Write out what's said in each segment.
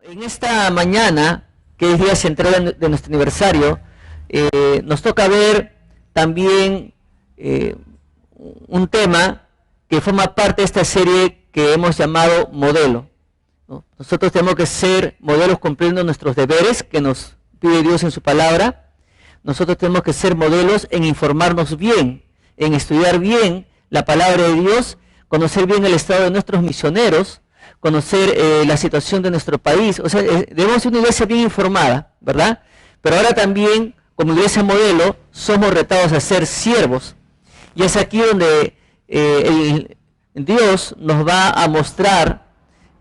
En esta mañana, que es día central de nuestro aniversario, nos toca ver también un tema que forma parte de esta serie que hemos llamado Modelo, ¿no? Nosotros tenemos que ser modelos cumpliendo nuestros deberes que nos pide Dios en su palabra. Nosotros tenemos que ser modelos en informarnos bien, en estudiar bien la palabra de Dios, conocer bien el estado de nuestros misioneros, conocer la situación de nuestro país. O sea, debemos ser una iglesia bien informada, ¿verdad? Pero ahora también, como iglesia modelo, somos retados a ser siervos. Y es aquí donde Dios nos va a mostrar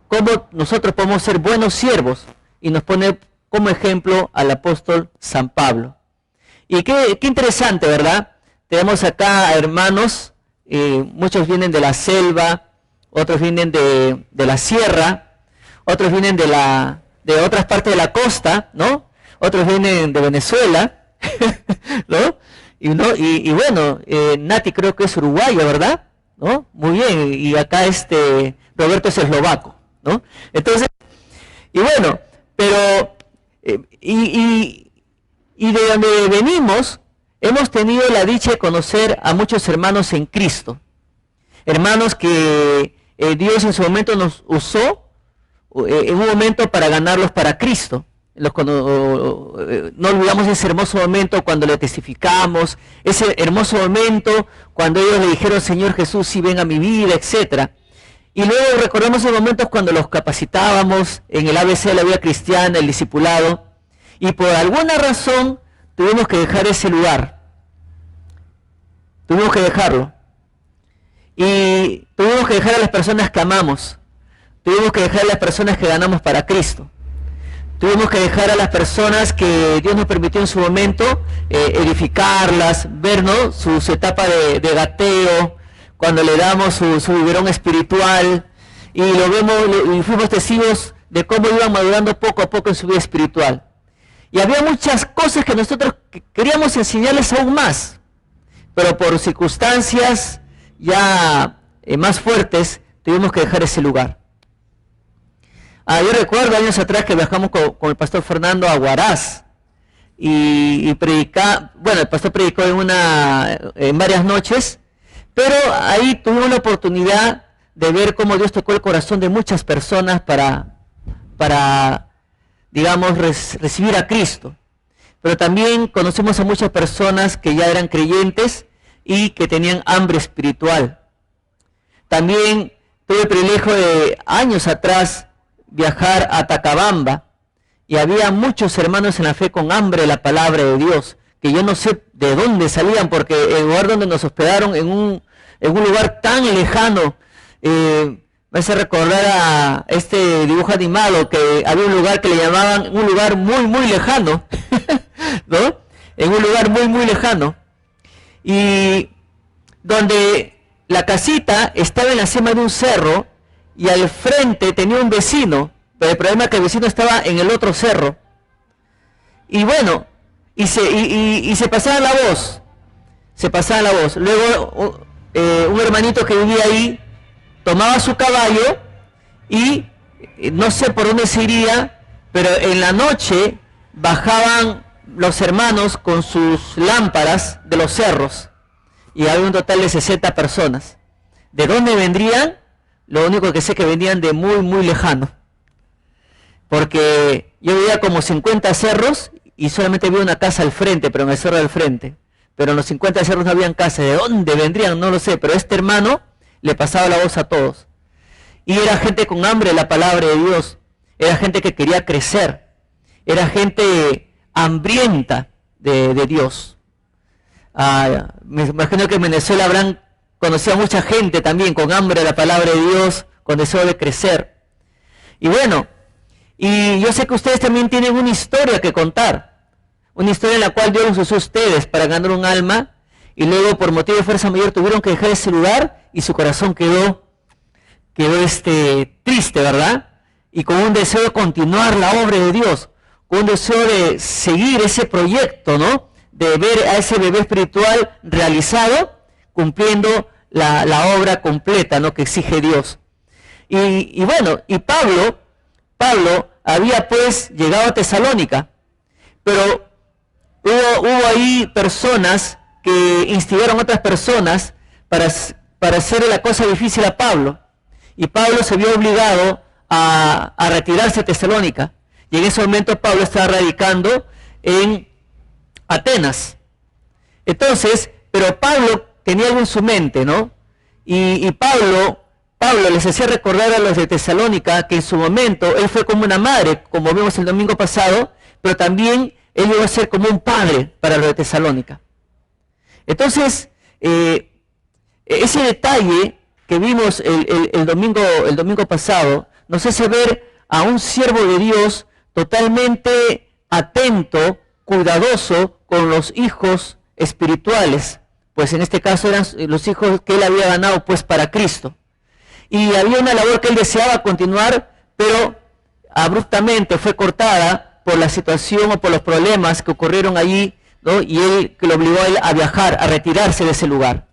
cómo nosotros podemos ser buenos siervos, y nos pone como ejemplo al apóstol San Pablo. Y qué interesante, ¿verdad? Tenemos acá a hermanos, muchos vienen de la selva, otros vienen de la sierra, otros vienen de otras partes de la costa, ¿no? Otros vienen de Venezuela, ¿no? Y bueno, Nati creo que es uruguaya, ¿verdad? ¿No? Muy bien, y acá Roberto es eslovaco, ¿no? Entonces, y bueno, pero, y de donde venimos, hemos tenido la dicha de conocer a muchos hermanos en Cristo. Hermanos que Dios en su momento nos usó en un momento para ganarlos para Cristo. No olvidamos ese hermoso momento cuando le testificamos, ese hermoso momento cuando ellos le dijeron, Señor Jesús, si ven a mi vida, etc. Y luego recordamos esos momentos cuando los capacitábamos en el ABC de la vida cristiana, el discipulado, y por alguna razón tuvimos que dejar ese lugar. Tuvimos que dejarlo. Y tuvimos que dejar a las personas que amamos. Tuvimos que dejar a las personas que ganamos para Cristo. Tuvimos que dejar a las personas que Dios nos permitió en su momento edificarlas, ver, ¿no?, su etapa de gateo, cuando le damos su biberón espiritual, y lo vemos, y fuimos testigos de cómo iban madurando poco a poco en su vida espiritual. Y había muchas cosas que nosotros queríamos enseñarles aún más, pero por circunstancias ya más fuertes tuvimos que dejar ese lugar. Yo recuerdo años atrás que viajamos con el pastor Fernando a Huaraz y bueno, el pastor predicó en varias noches, pero ahí tuvimos la oportunidad de ver cómo Dios tocó el corazón de muchas personas para digamos, recibir a Cristo. Pero también conocemos a muchas personas que ya eran creyentes y que tenían hambre espiritual. También tuve el privilegio de años atrás viajar a Tacabamba, y había muchos hermanos en la fe con hambre de la palabra de Dios, que yo no sé de dónde salían, porque el lugar donde nos hospedaron en un lugar tan lejano, me hace recordar a este dibujo animado, que había un lugar que le llamaban un lugar muy, muy lejano, ¿no? En un lugar muy, muy lejano, y donde la casita estaba en la cima de un cerro, y al frente tenía un vecino, pero el problema es que el vecino estaba en el otro cerro. Y bueno, y se pasaba la voz, Luego un hermanito que vivía ahí tomaba su caballo y no sé por dónde se iría, pero en la noche bajaban los hermanos con sus lámparas de los cerros, y había un total de 60 personas. ¿De dónde vendrían? Lo único que sé que venían de muy, muy lejano, porque yo veía como 50 cerros y solamente había una casa al frente, pero en el cerro del frente, pero en los 50 cerros no habían casa. ¿De dónde vendrían? No lo sé, pero este hermano le pasaba la voz a todos, y era gente con hambre de la palabra de Dios, era gente que quería crecer, era gente hambrienta de Dios. Me imagino que en Venezuela habrán conocido a mucha gente también con hambre de la palabra de Dios, con deseo de crecer. Y bueno, y yo sé que ustedes también tienen una historia que contar, una historia en la cual Dios los usó a ustedes para ganar un alma, y luego por motivo de fuerza mayor tuvieron que dejar ese lugar, y su corazón quedó triste, ¿verdad? Y con un deseo de continuar la obra de Dios, con un deseo de seguir ese proyecto, ¿no? De ver a ese bebé espiritual realizado, cumpliendo la obra completa, ¿no?, que exige Dios. Y bueno, y Pablo había pues llegado a Tesalónica, pero hubo ahí personas que instigaron a otras personas para hacerle la cosa difícil a Pablo, y Pablo se vio obligado a retirarse a Tesalónica, y en ese momento Pablo estaba radicando en Atenas. Entonces, pero Pablo tenía algo en su mente, ¿no? Y Pablo les hacía recordar a los de Tesalónica que en su momento él fue como una madre, como vimos el domingo pasado, pero también él iba a ser como un padre para los de Tesalónica. Entonces, ese detalle que vimos el domingo pasado nos hace ver a un siervo de Dios totalmente atento, cuidadoso con los hijos espirituales, pues en este caso eran los hijos que él había ganado pues para Cristo. Y había una labor que él deseaba continuar, pero abruptamente fue cortada por la situación o por los problemas que ocurrieron allí, ¿no? Y él, que lo obligó a él a viajar, a retirarse de ese lugar.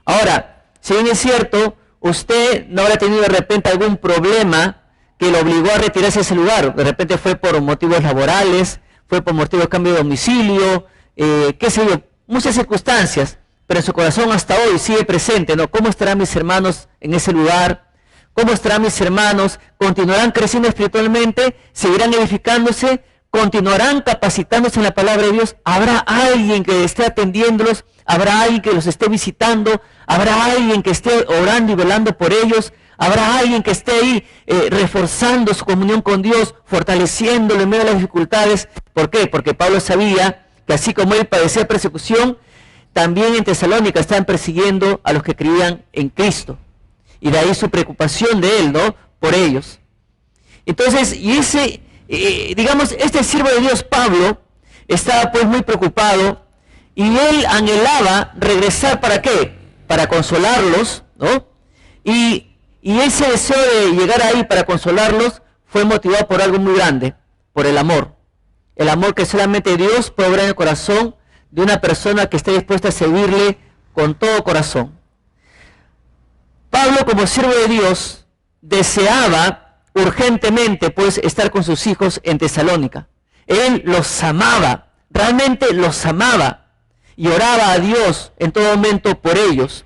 Ahora, si bien es cierto, usted no habrá tenido de repente algún problema que lo obligó a retirarse de ese lugar. De repente fue por motivos laborales, fue por motivos de cambio de domicilio, qué sé yo, muchas circunstancias, pero en su corazón hasta hoy sigue presente, ¿no? ¿Cómo estarán mis hermanos en ese lugar? ¿Cómo estarán mis hermanos? ¿Continuarán creciendo espiritualmente? ¿Seguirán edificándose? ¿Continuarán capacitándose en la palabra de Dios? ¿Habrá alguien que esté atendiéndolos? ¿Habrá alguien que los esté visitando? ¿Habrá alguien que esté orando y velando por ellos? ¿Habrá alguien que esté ahí reforzando su comunión con Dios, fortaleciéndolo en medio de las dificultades? ¿Por qué? Porque Pablo sabía que así como él padecía persecución, también en Tesalónica estaban persiguiendo a los que creían en Cristo. Y de ahí su preocupación de él, ¿no? Por ellos. Entonces, y este siervo de Dios, Pablo, estaba pues muy preocupado, y él anhelaba regresar, ¿para qué? Para consolarlos, ¿no? Y ese deseo de llegar ahí para consolarlos fue motivado por algo muy grande, por el amor. El amor que solamente Dios puede obrar en el corazón de una persona que esté dispuesta a seguirle con todo corazón. Pablo, como siervo de Dios, deseaba urgentemente pues estar con sus hijos en Tesalónica. Él los amaba, realmente los amaba, y oraba a Dios en todo momento por ellos.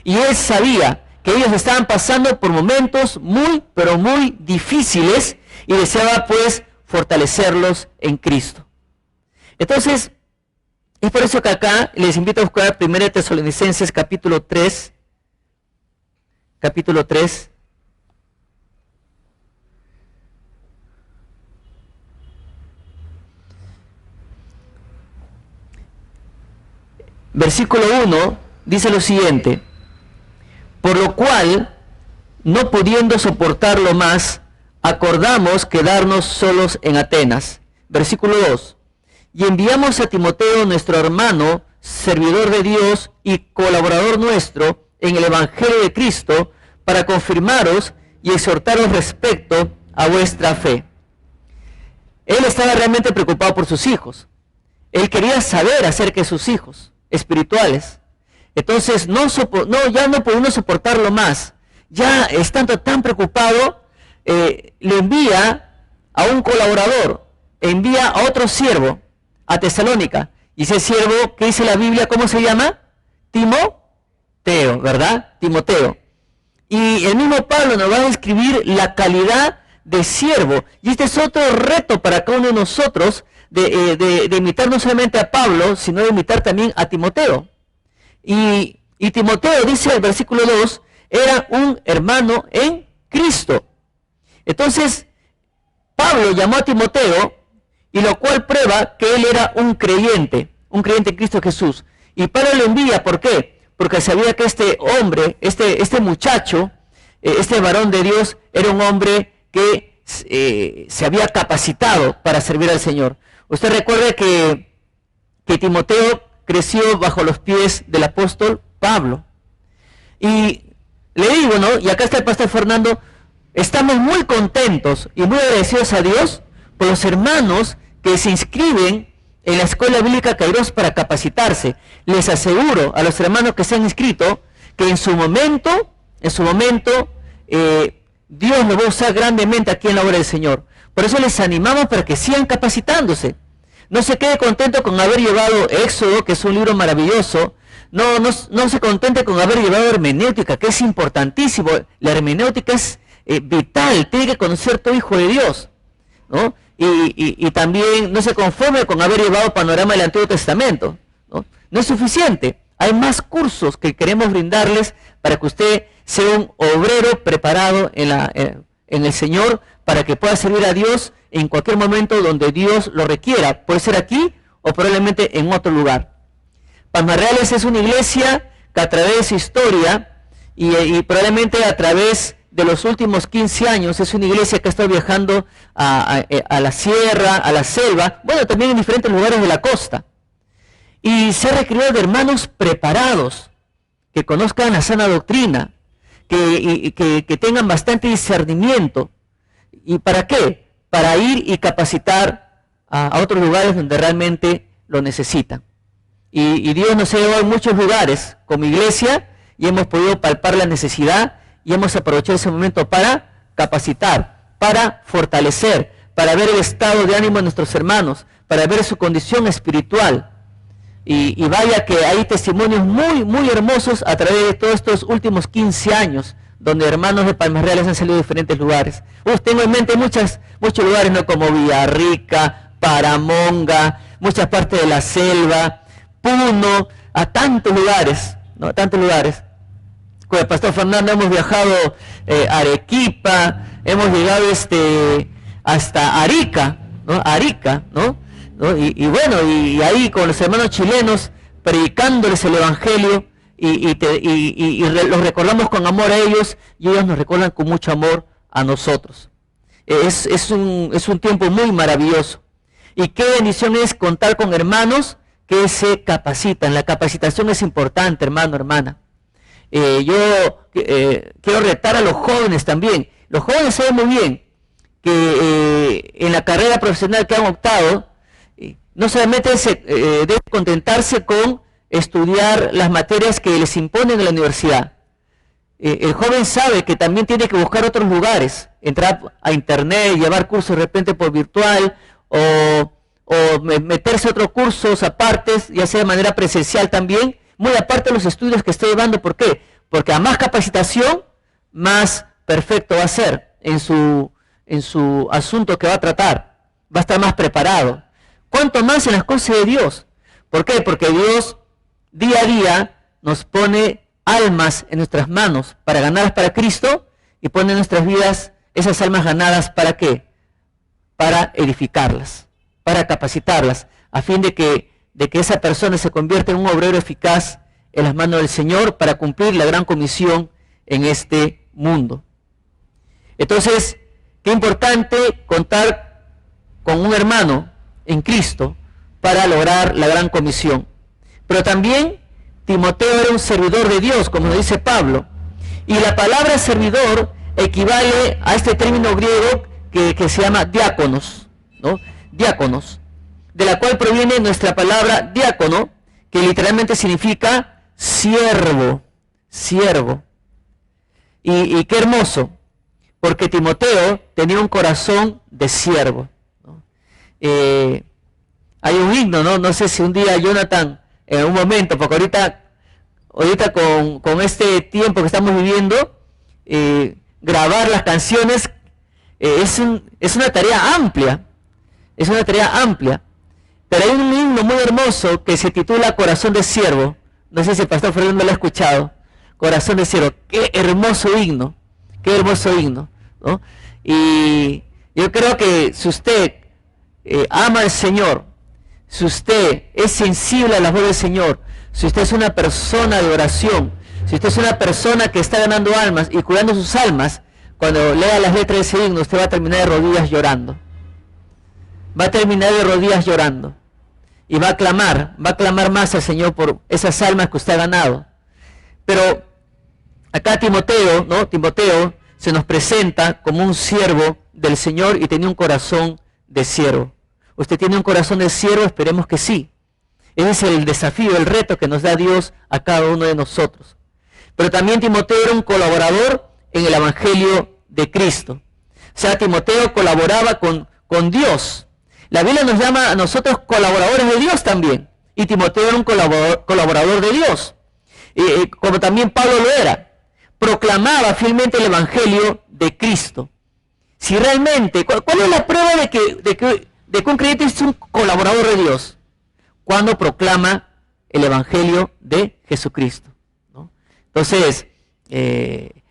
Y él sabía que ellos estaban pasando por momentos muy, pero muy difíciles, y deseaba pues fortalecerlos en Cristo. Entonces, es por eso que acá les invito a buscar 1 Tesalonicenses capítulo 3, versículo 1, dice lo siguiente: por lo cual, no pudiendo soportarlo más, acordamos quedarnos solos en Atenas. Versículo 2, y enviamos a Timoteo, nuestro hermano, servidor de Dios y colaborador nuestro en el Evangelio de Cristo, para confirmaros y exhortaros respecto a vuestra fe. Él estaba realmente preocupado por sus hijos. Él quería saber acerca de sus hijos espirituales. Entonces, ya no pudiendo soportarlo más, ya estando tan preocupado, le envía a un colaborador, envía a otro siervo a Tesalónica. Y ese siervo, ¿qué dice la Biblia? ¿Cómo se llama? Timoteo, ¿verdad? Timoteo. Y el mismo Pablo nos va a describir la calidad de siervo. Y este es otro reto para cada uno de nosotros, de imitar no solamente a Pablo, sino de imitar también a Timoteo. Y Timoteo, dice el versículo 2, era un hermano en Cristo. Entonces, Pablo llamó a Timoteo, y lo cual prueba que él era un creyente en Cristo Jesús. Y Pablo lo envía, ¿por qué? Porque sabía que este hombre, este muchacho, este varón de Dios, era un hombre que se había capacitado para servir al Señor. Usted recuerda que Timoteo creció bajo los pies del apóstol Pablo. Y le digo, ¿no? Y acá está el pastor Fernando, estamos muy contentos y muy agradecidos a Dios por los hermanos que se inscriben en la Escuela Bíblica Kairos para capacitarse. Les aseguro a los hermanos que se han inscrito que en su momento Dios lo va a usar grandemente aquí en la obra del Señor. Por eso les animamos para que sigan capacitándose. No se quede contento con haber llevado Éxodo, que es un libro maravilloso. No se contente con haber llevado hermenéutica, que es importantísimo. La hermenéutica es vital, tiene que conocer todo hijo de Dios, ¿no? Y también no se conforme con haber llevado panorama del Antiguo Testamento, ¿no? No es suficiente. Hay más cursos que queremos brindarles para que usted sea un obrero preparado en el Señor, para que pueda servir a Dios en cualquier momento donde Dios lo requiera. Puede ser aquí o probablemente en otro lugar. Palmas Reales es una iglesia que a través de su historia y probablemente a través de los últimos 15 años es una iglesia que ha estado viajando a la sierra, a la selva, bueno, también en diferentes lugares de la costa. Y se ha requerido de hermanos preparados, que conozcan la sana doctrina, que tengan bastante discernimiento. ¿Y para qué? Para ir y capacitar a otros lugares donde realmente lo necesitan. Y Dios nos ha llevado a muchos lugares como iglesia y hemos podido palpar la necesidad y hemos aprovechado ese momento para capacitar, para fortalecer, para ver el estado de ánimo de nuestros hermanos, para ver su condición espiritual. Y vaya que hay testimonios muy, muy hermosos a través de todos estos últimos 15 años, donde hermanos de Palmas Reales han salido de diferentes lugares. Tengo en mente muchos lugares, ¿no? Como Villarrica, Paramonga, muchas partes de la selva, Puno, a tantos lugares, ¿no? A tantos lugares. Con el pastor Fernando hemos viajado a Arequipa, hemos llegado hasta Arica, ¿no? Arica, ¿no? Y bueno, y ahí con los hermanos chilenos, predicándoles el Evangelio, y los recordamos con amor a ellos, y ellos nos recuerdan con mucho amor a nosotros. Es un tiempo muy maravilloso. Y qué bendición es contar con hermanos que se capacitan. La capacitación es importante, hermano, hermana. Yo quiero retar a los jóvenes también. Los jóvenes saben muy bien que en la carrera profesional que han optado, no solamente debe contentarse con estudiar las materias que les imponen en la universidad. El joven sabe que también tiene que buscar otros lugares, entrar a internet, llevar cursos de repente por virtual, o meterse a otros cursos apartes, ya sea de manera presencial también, muy aparte de los estudios que está llevando. ¿Por qué? Porque a más capacitación, más perfecto va a ser en su asunto que va a tratar. Va a estar más preparado. ¿Cuánto más en las cosas de Dios? ¿Por qué? Porque Dios día a día nos pone almas en nuestras manos para ganarlas para Cristo, y pone en nuestras vidas esas almas ganadas, ¿para qué? Para edificarlas, para capacitarlas, a fin de que esa persona se convierta en un obrero eficaz en las manos del Señor para cumplir la gran comisión en este mundo. Entonces, qué importante contar con un hermano en Cristo para lograr la gran comisión. Pero también Timoteo era un servidor de Dios, como dice Pablo, y la palabra servidor equivale a este término griego que se llama diáconos, ¿no? Diáconos, de la cual proviene nuestra palabra diácono, que literalmente significa siervo, siervo. Y qué hermoso, porque Timoteo tenía un corazón de siervo, ¿no? Hay un himno, ¿no? No sé si un día Jonathan, en un momento, porque ahorita con este tiempo que estamos viviendo, grabar las canciones es una tarea amplia, pero hay un himno muy hermoso que se titula Corazón de Siervo. No sé si el pastor Fernando lo ha escuchado. Corazón de Siervo, qué hermoso himno, ¿no? Y yo creo que si usted ama al Señor, si usted es sensible a la voz del Señor, si usted es una persona de oración, si usted es una persona que está ganando almas y cuidando sus almas, cuando lea las letras de ese himno, usted va a terminar de rodillas llorando. Va a terminar de rodillas llorando. Y va a clamar más al Señor por esas almas que usted ha ganado. Pero acá Timoteo, ¿no? Timoteo se nos presenta como un siervo del Señor y tenía un corazón de siervo. ¿Usted tiene un corazón de siervo? Esperemos que sí. Ese es el desafío, el reto que nos da Dios a cada uno de nosotros. Pero también Timoteo era un colaborador en el Evangelio de de Cristo. O sea, Timoteo colaboraba con Dios. La Biblia nos llama a nosotros colaboradores de Dios también. Y Timoteo era un colaborador de Dios. Como también Pablo lo era. Proclamaba fielmente el Evangelio de Cristo. Si realmente, ¿cuál es la prueba de que un creyente es un colaborador de Dios? Cuando proclama el Evangelio de Jesucristo, ¿no? Entonces,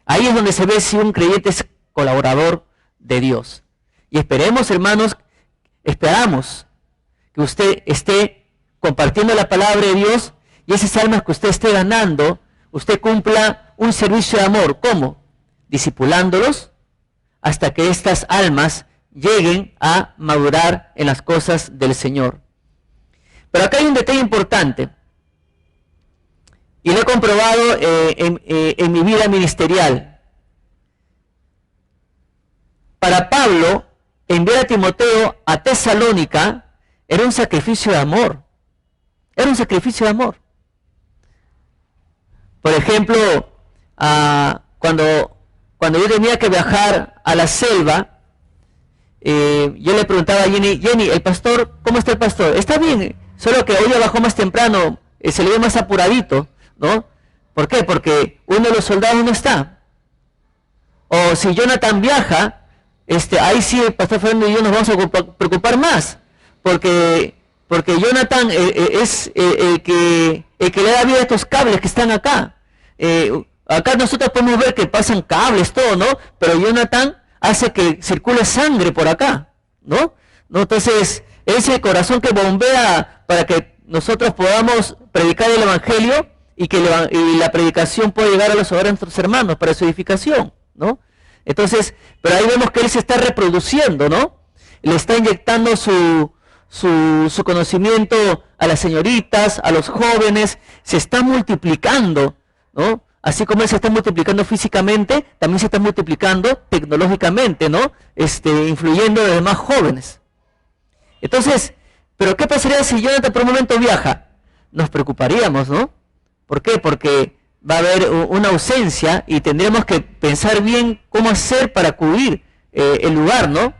ahí es donde se ve si un creyente es colaborador de Dios. Y esperemos, hermanos, esperamos que usted esté compartiendo la palabra de Dios y esas almas que usted esté ganando, usted cumpla un servicio de amor. ¿Cómo? Discipulándolos hasta que estas almas lleguen a madurar en las cosas del Señor. Pero acá hay un detalle importante, y lo he comprobado en mi vida ministerial. Para Pablo, enviar a Timoteo a Tesalónica era un sacrificio de amor. Era un sacrificio de amor. Por ejemplo, cuando yo tenía que viajar a la selva, yo le preguntaba a Jenny, el pastor, ¿cómo está el pastor? Está bien, solo que hoy bajó más temprano, se le ve más apuradito, ¿no? ¿Por qué? Porque uno de los soldados no está. O si Jonathan viaja, ahí sí el pastor Fernando y yo nos vamos a preocupar más, porque Jonathan es el que le da vida a estos cables que están acá. Acá nosotros podemos ver que pasan cables, todo, ¿no? Pero Jonathan hace que circule sangre por acá, ¿no? Entonces, ese el corazón que bombea para que nosotros podamos predicar el Evangelio y que la predicación pueda llegar a los hogares de nuestros hermanos para su edificación, ¿no? Entonces, pero ahí vemos que él se está reproduciendo, ¿no? Le está inyectando su conocimiento a las señoritas, a los jóvenes, se está multiplicando, ¿no? Así como él se está multiplicando físicamente, también se está multiplicando tecnológicamente, ¿no? Influyendo en los demás jóvenes. Entonces, ¿pero qué pasaría si Jonathan por un momento viaja? Nos preocuparíamos, ¿no? ¿Por qué? Porque va a haber una ausencia y tendremos que pensar bien cómo hacer para cubrir el lugar, ¿no?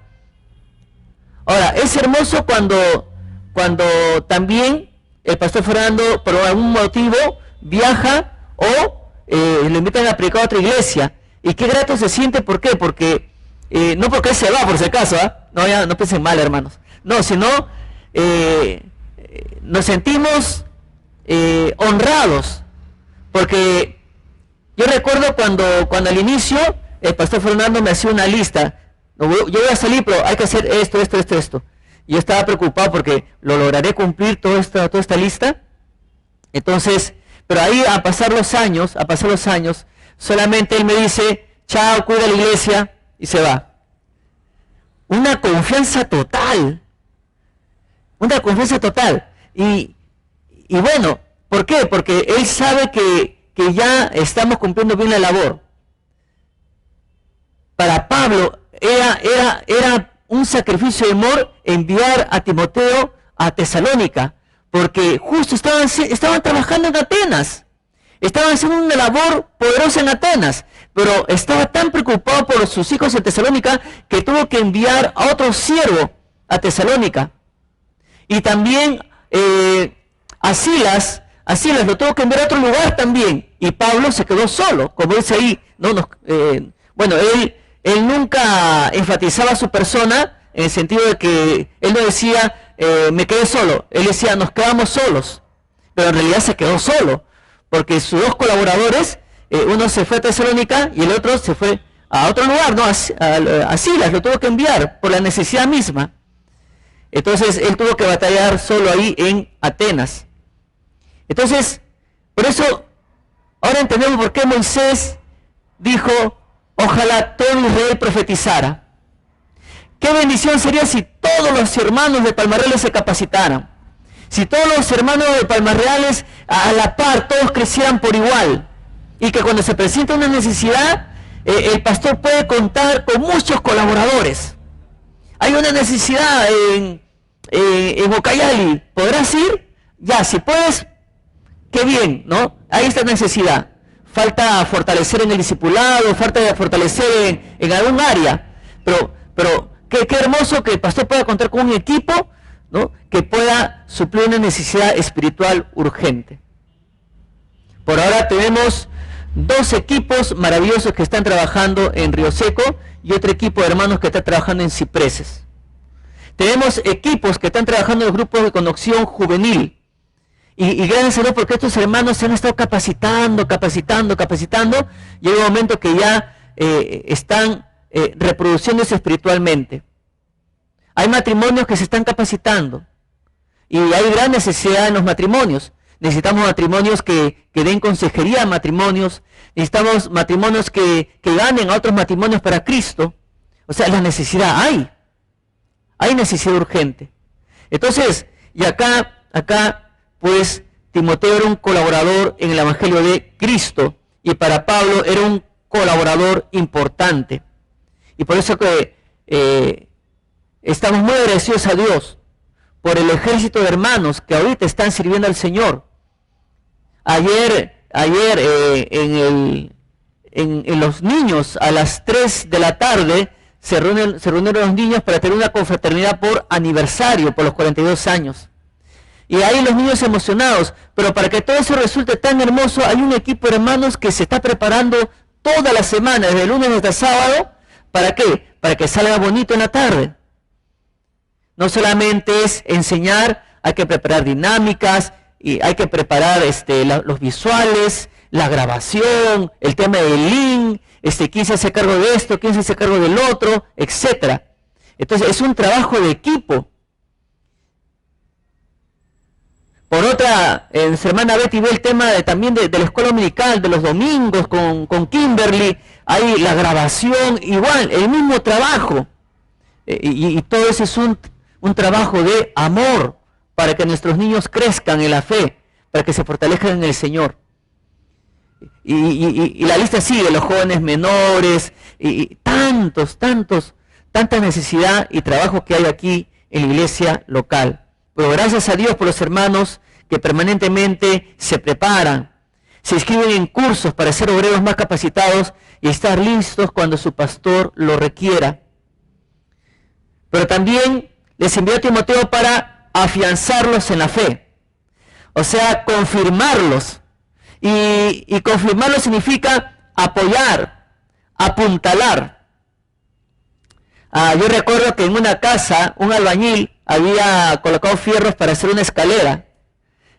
Ahora, es hermoso cuando también el pastor Fernando por algún motivo viaja o lo invitan a predicar a otra iglesia. Y qué grato se siente, ¿por qué? Porque, no porque él se va por si acaso, no, ya, no piensen mal, hermanos. No, sino nos sentimos honrados. Porque yo recuerdo cuando al inicio el pastor Fernando me hacía una lista. Yo voy a salir, pero hay que hacer esto. Y yo estaba preocupado porque lo lograré cumplir toda esta lista. Entonces, pero ahí a pasar los años, solamente él me dice, chao, cuida la iglesia, y se va. Una confianza total. Y bueno, ¿por qué? Porque él sabe que ya estamos cumpliendo bien la labor. Para Pablo era un sacrificio de amor enviar a Timoteo a Tesalónica, porque justo estaban trabajando en Atenas, estaban haciendo una labor poderosa en Atenas, pero estaba tan preocupado por sus hijos en Tesalónica que tuvo que enviar a otro siervo a Tesalónica. Y también a Silas lo tuvo que enviar a otro lugar también, y Pablo se quedó solo, como dice ahí, él nunca enfatizaba su persona en el sentido de que él no decía me quedé solo, él decía nos quedamos solos, pero en realidad se quedó solo, porque sus dos colaboradores, uno se fue a Tesalónica y el otro se fue a otro lugar, ¿no? A Silas lo tuvo que enviar por la necesidad misma. Entonces él tuvo que batallar solo ahí en Atenas. Entonces, por eso, ahora entendemos por qué Moisés dijo, ojalá todo Israel profetizara. Qué bendición sería si todos los hermanos de Palmarreales se capacitaran. Si todos los hermanos de Palmarreales a la par, todos crecieran por igual. Y que cuando se presenta una necesidad, el pastor puede contar con muchos colaboradores. Hay una necesidad en Ucayali, ¿podrás ir? Ya, si puedes, qué bien, ¿no? Hay esta necesidad. falta fortalecer en el discipulado, falta fortalecer en algún área, pero qué hermoso que el pastor pueda contar con un equipo, ¿no?, que pueda suplir una necesidad espiritual urgente. Por ahora tenemos 2 equipos maravillosos que están trabajando en Río Seco y otro equipo de hermanos que está trabajando en Cipreses. Tenemos equipos que están trabajando en los grupos de conexión juvenil. Y gracias a Dios, porque estos hermanos se han estado capacitando, y hay un momento que ya están reproduciéndose espiritualmente. Hay matrimonios que se están capacitando y hay gran necesidad en los matrimonios. Necesitamos matrimonios que den consejería a matrimonios, necesitamos matrimonios que ganen a otros matrimonios para Cristo. O sea, la necesidad hay necesidad urgente. Entonces, y acá, pues, Timoteo era un colaborador en el Evangelio de Cristo, y para Pablo era un colaborador importante. Y por eso que estamos muy agradecidos a Dios por el ejército de hermanos que ahorita están sirviendo al Señor. Ayer en los niños, a las 3 de la tarde, se reunieron los niños para tener una confraternidad por aniversario, por los 42 años. Y ahí los niños emocionados, pero para que todo eso resulte tan hermoso, hay un equipo de hermanos que se está preparando toda la semana, desde el lunes hasta sábado. ¿Para qué? Para que salga bonito en la tarde. No solamente es enseñar, hay que preparar dinámicas, y hay que preparar los visuales, la grabación, el tema del link, quién se hace cargo de esto, quién se hace cargo del otro, etc. Entonces es un trabajo de equipo. Por otra, en su hermana Betty ve el tema también de la escuela dominical, de los domingos con Kimberly, hay la grabación, igual, el mismo trabajo. Y todo eso es un trabajo de amor para que nuestros niños crezcan en la fe, para que se fortalezcan en el Señor. Y la lista sigue, los jóvenes menores, y tanta necesidad y trabajo que hay aquí en la iglesia local. Pero gracias a Dios por los hermanos que permanentemente se preparan, se inscriben en cursos para ser obreros más capacitados y estar listos cuando su pastor lo requiera. Pero también les envió a Timoteo para afianzarlos en la fe, o sea, confirmarlos. Y confirmarlos significa apoyar, apuntalar. Yo recuerdo que en una casa un albañil había colocado fierros para hacer una escalera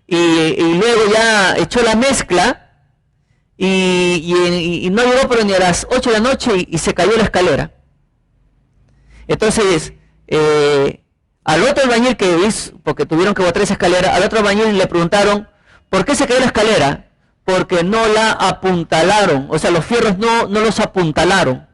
y luego ya echó la mezcla y no llegó pero ni a las 8 de la noche y se cayó la escalera. Entonces al otro albañil que hizo, porque tuvieron que botar esa escalera, al otro albañil le preguntaron ¿por qué se cayó la escalera? Porque no la apuntalaron, o sea, los fierros no los apuntalaron.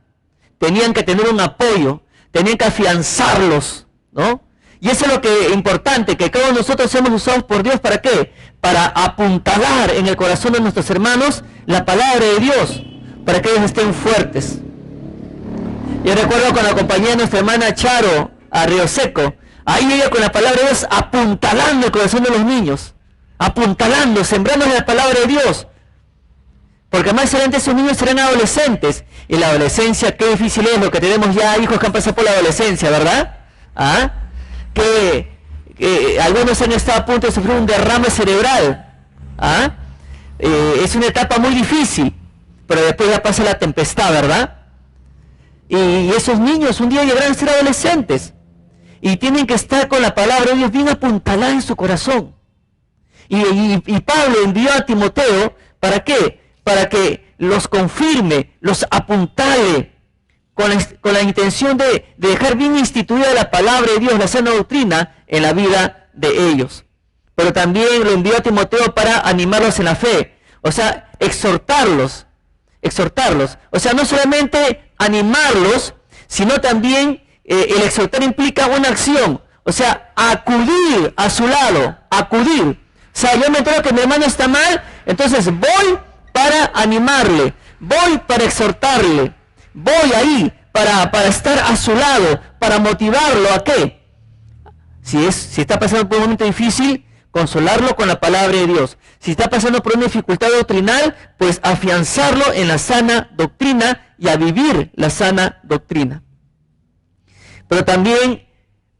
Tenían que tener un apoyo, tenían que afianzarlos, ¿no? Y eso es lo que es importante, que cada uno de nosotros seamos usados por Dios, ¿para qué? Para apuntalar en el corazón de nuestros hermanos la palabra de Dios, para que ellos estén fuertes. Yo recuerdo cuando acompañé a nuestra hermana Charo a Río Seco, ahí ella con la palabra de Dios apuntalando el corazón de los niños, apuntalando, sembrando la palabra de Dios. Porque más adelante esos niños serán adolescentes. Y la adolescencia, qué difícil es, lo que tenemos ya hijos que han pasado por la adolescencia, ¿verdad? Que algunos han estado a punto de sufrir un derrame cerebral. Es una etapa muy difícil, pero después ya pasa la tempestad, ¿verdad? Y esos niños un día llegarán a ser adolescentes. Y tienen que estar con la palabra de Dios bien apuntalada en su corazón. Y Pablo envió a Timoteo, ¿para qué? Para que los confirme, los apuntale, con la intención de dejar bien instituida la palabra de Dios, la sana doctrina, en la vida de ellos. Pero también lo envió a Timoteo para animarlos en la fe, o sea, exhortarlos. O sea, no solamente animarlos, sino también el exhortar implica una acción, o sea, acudir a su lado, acudir. O sea, yo me entero que mi hermano está mal, entonces voy para animarle, voy para exhortarle, voy ahí para estar a su lado, para motivarlo a qué. Si está pasando por un momento difícil, consolarlo con la palabra de Dios. Si está pasando por una dificultad doctrinal, pues afianzarlo en la sana doctrina y a vivir la sana doctrina. Pero también,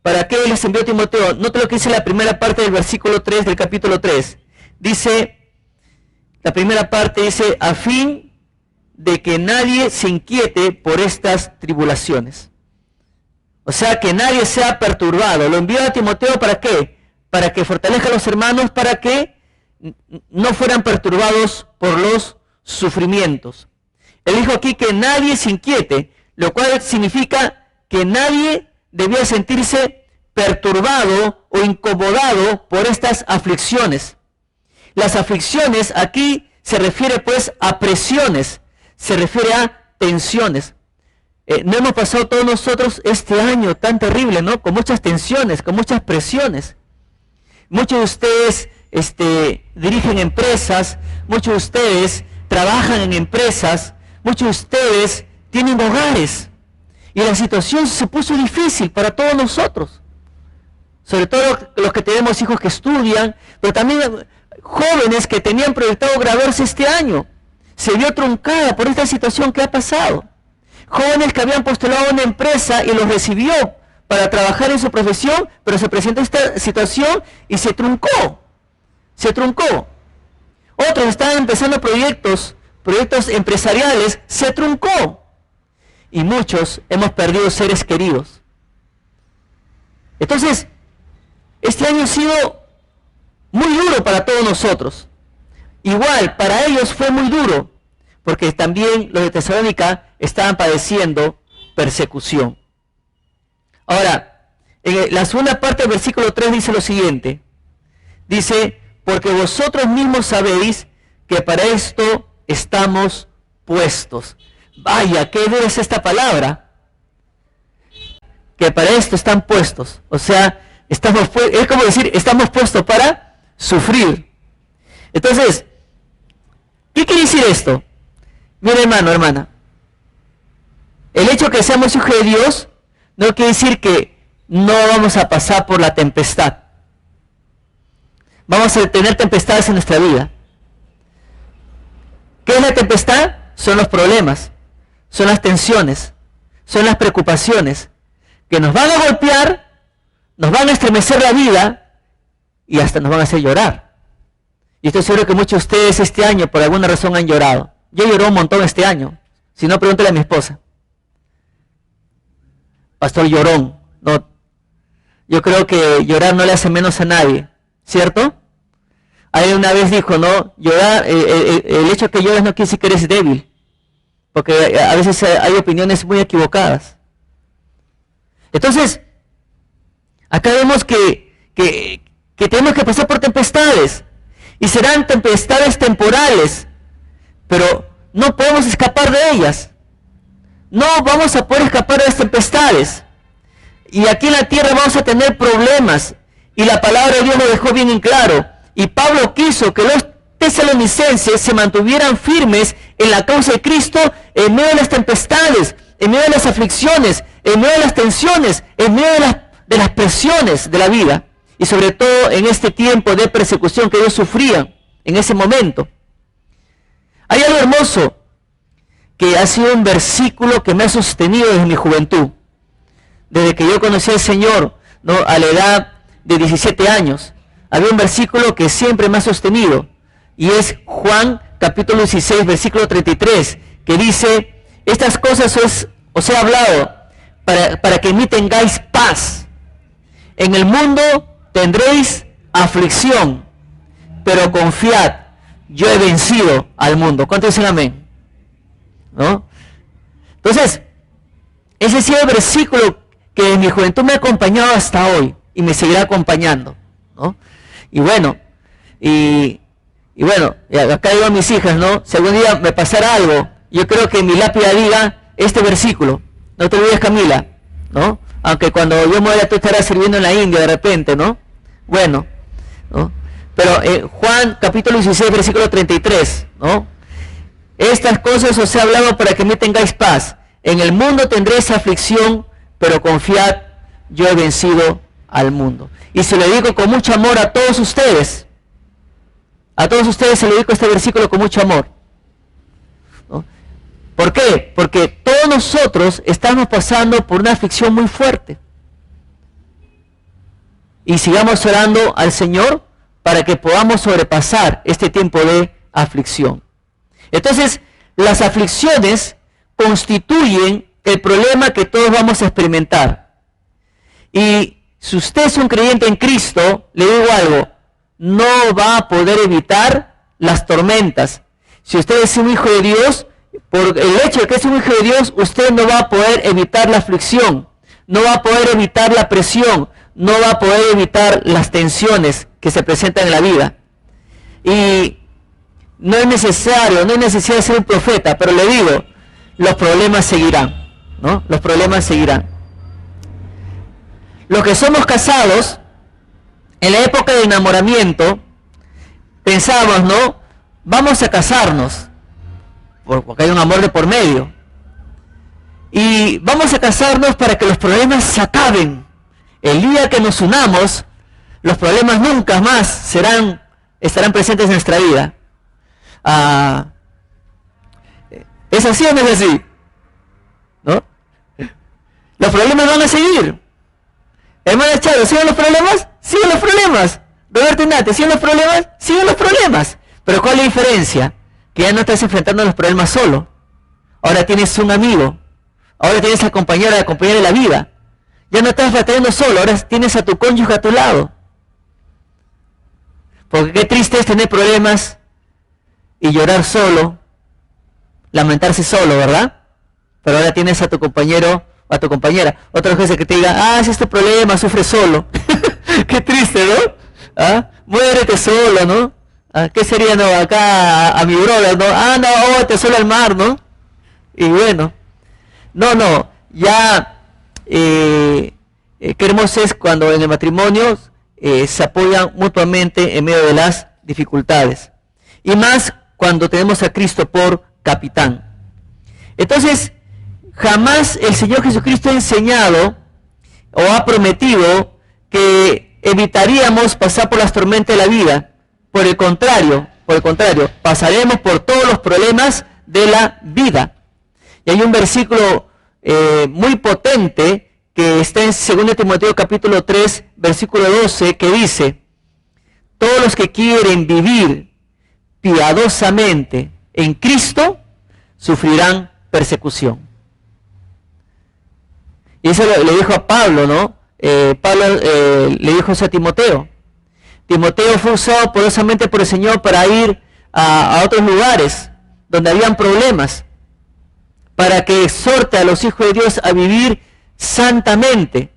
¿para qué les envió Timoteo? Note lo que dice la primera parte del versículo 3 del capítulo 3. Dice, la primera parte dice, a fin de que nadie se inquiete por estas tribulaciones. O sea, que nadie sea perturbado. Lo envió a Timoteo, ¿para qué? Para que fortalezca a los hermanos, para que no fueran perturbados por los sufrimientos. Él dijo aquí que nadie se inquiete, lo cual significa que nadie debía sentirse perturbado o incomodado por estas aflicciones. Las aflicciones aquí se refiere pues a presiones, se refiere a tensiones. No hemos pasado todos nosotros este año tan terrible, ¿no? Con muchas tensiones, con muchas presiones. Muchos de ustedes dirigen empresas, muchos de ustedes trabajan en empresas, muchos de ustedes tienen hogares. Y la situación se puso difícil para todos nosotros. Sobre todo los que tenemos hijos que estudian, pero también jóvenes que tenían proyectado graduarse este año. Se vio truncada por esta situación que ha pasado. Jóvenes que habían postulado a una empresa y los recibió para trabajar en su profesión, pero se presentó esta situación y se truncó. Se truncó. Otros estaban empezando proyectos empresariales, se truncó. Y muchos hemos perdido seres queridos. Entonces, este año ha sido muy duro para todos nosotros. Igual, para ellos fue muy duro, porque también los de Tesalónica estaban padeciendo persecución. Ahora, en la segunda parte del versículo 3 dice lo siguiente. Dice, porque vosotros mismos sabéis que para esto estamos puestos. Vaya, qué dura es esta palabra. Que para esto están puestos. O sea, es como decir, estamos puestos para sufrir. Entonces, ¿qué quiere decir esto? Mira, hermano, hermana. El hecho de que seamos hijos de Dios no quiere decir que no vamos a pasar por la tempestad. Vamos a tener tempestades en nuestra vida. ¿Qué es la tempestad? Son los problemas, son las tensiones, son las preocupaciones que nos van a golpear, nos van a estremecer la vida y hasta nos van a hacer llorar. Y estoy seguro que muchos de ustedes este año por alguna razón han llorado. Yo lloré un montón este año. Si no, pregúntale a mi esposa. Pastor llorón. No. Yo creo que llorar no le hace menos a nadie, ¿cierto? Alguien una vez dijo, no, llorar, el hecho de que llores no quiere decir que eres débil, porque a veces hay opiniones muy equivocadas. Entonces, acá vemos que tenemos que pasar por tempestades, y serán tempestades temporales, pero no podemos escapar de ellas. No vamos a poder escapar de las tempestades. Y aquí en la tierra vamos a tener problemas. Y la palabra de Dios lo dejó bien en claro. Y Pablo quiso que los tesalonicenses se mantuvieran firmes en la causa de Cristo en medio de las tempestades, en medio de las aflicciones, en medio de las tensiones, en medio de las presiones de la vida. Y sobre todo en este tiempo de persecución que ellos sufrían en ese momento. Hay algo hermoso que ha sido un versículo que me ha sostenido desde mi juventud. Desde que yo conocí al Señor, ¿no? A la edad de 17 años. Había un versículo que siempre me ha sostenido. Y es Juan capítulo 16, versículo 33. Que dice, estas cosas os he hablado para que en mí tengáis paz. En el mundo tendréis aflicción, pero confiad, yo he vencido al mundo. ¿Cuántos dicen amén? ¿No? Entonces, ese ha sido el versículo que en mi juventud me ha acompañado hasta hoy y me seguirá acompañando, ¿no? Y bueno, acá digo a mis hijas, ¿no? Si algún día me pasara algo, yo creo que mi lápida diga este versículo. No te olvides, Camila, ¿no? Aunque cuando yo muera tú estarás sirviendo en la India de repente, ¿no? Bueno, ¿no? Pero Juan capítulo 16, versículo 33, ¿no? Estas cosas os he hablado para que me tengáis paz. En el mundo tendréis aflicción, pero confiad, yo he vencido al mundo. Y se lo dedico con mucho amor a todos ustedes. A todos ustedes se lo dedico este versículo con mucho amor, ¿no? ¿Por qué? Porque todos nosotros estamos pasando por una aflicción muy fuerte. Y sigamos orando al Señor para que podamos sobrepasar este tiempo de aflicción. Entonces, las aflicciones constituyen el problema que todos vamos a experimentar. Y si usted es un creyente en Cristo, le digo algo, no va a poder evitar las tormentas. Si usted es un hijo de Dios, por el hecho de que es un hijo de Dios, usted no va a poder evitar la aflicción, no va a poder evitar la presión, no va a poder evitar las tensiones que se presentan en la vida. Y no es necesidad de ser un profeta, pero le digo, los problemas seguirán, ¿no? Los problemas seguirán. Los que somos casados, en la época de enamoramiento, pensábamos, ¿no? Vamos a casarnos, porque hay un amor de por medio. Y vamos a casarnos para que los problemas se acaben. El día que nos unamos, los problemas nunca más estarán presentes en nuestra vida. ¿Es así o no es así? ¿No? Los problemas van a seguir. Hermano Charo, ¿siguen los problemas? Siguen los problemas. Roberto Inate, ¿siguen los problemas? Siguen los problemas. Pero ¿cuál es la diferencia? Que ya no estás enfrentando los problemas solo. Ahora tienes un amigo. Ahora tienes a la compañera de la vida. Ya no estás batallando solo, ahora tienes a tu cónyuge a tu lado. Porque qué triste es tener problemas y llorar solo, lamentarse solo, ¿verdad? Pero ahora tienes a tu compañero o a tu compañera. Otra cosa que te diga, si es tu problema, sufre solo. Qué triste, ¿no? Muérete solo, ¿no? ¿Qué sería, no? Acá a mi brother, ¿no? No, te solo al mar, ¿no? Y bueno, no, ya... qué hermoso es cuando en el matrimonio se apoyan mutuamente en medio de las dificultades, y más cuando tenemos a Cristo por capitán. Entonces, jamás el Señor Jesucristo ha enseñado o ha prometido que evitaríamos pasar por las tormentas de la vida. Por el contrario, pasaremos por todos los problemas de la vida. Y hay un versículo muy potente que está en 2 Timoteo capítulo 3, versículo 12, que dice: todos los que quieren vivir piadosamente en Cristo sufrirán persecución. Y eso le dijo a Pablo, ¿no? Pablo le dijo eso a Timoteo. Timoteo fue usado poderosamente por el Señor para ir a otros lugares donde habían problemas, para que exhorte a los hijos de Dios a vivir santamente.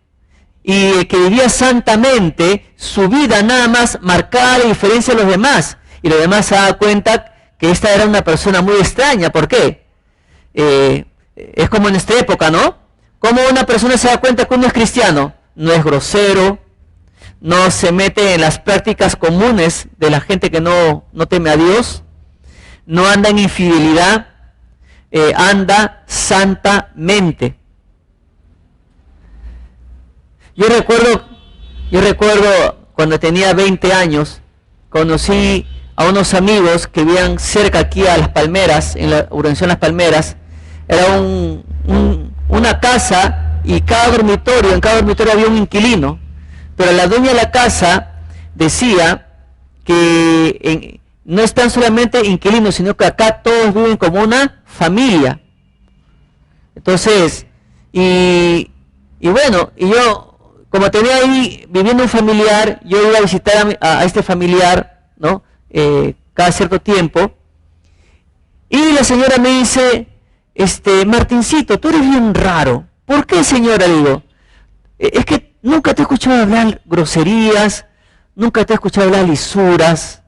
Y el que vivía santamente, su vida nada más marcaba la diferencia de los demás. Y los demás se daban cuenta que esta era una persona muy extraña. ¿Por qué? Es como en esta época, ¿no? ¿Cómo una persona se da cuenta que uno es cristiano? No es grosero, no se mete en las prácticas comunes de la gente que no teme a Dios, no anda en infidelidad, anda santamente. Yo recuerdo cuando tenía 20 años, conocí a unos amigos que vivían cerca aquí a Las Palmeras, en la urbanización Las Palmeras. Era una casa, y en cada dormitorio había un inquilino, pero la dueña de la casa decía que no están solamente inquilinos, sino que acá todos viven como una familia. Entonces, y bueno, y yo, como tenía ahí viviendo un familiar, yo iba a visitar a este familiar, ¿no? Cada cierto tiempo, y la señora me dice: Martincito, tú eres bien raro. ¿Por qué, señora? Digo, es que nunca te he escuchado hablar groserías, nunca te he escuchado hablar lisuras,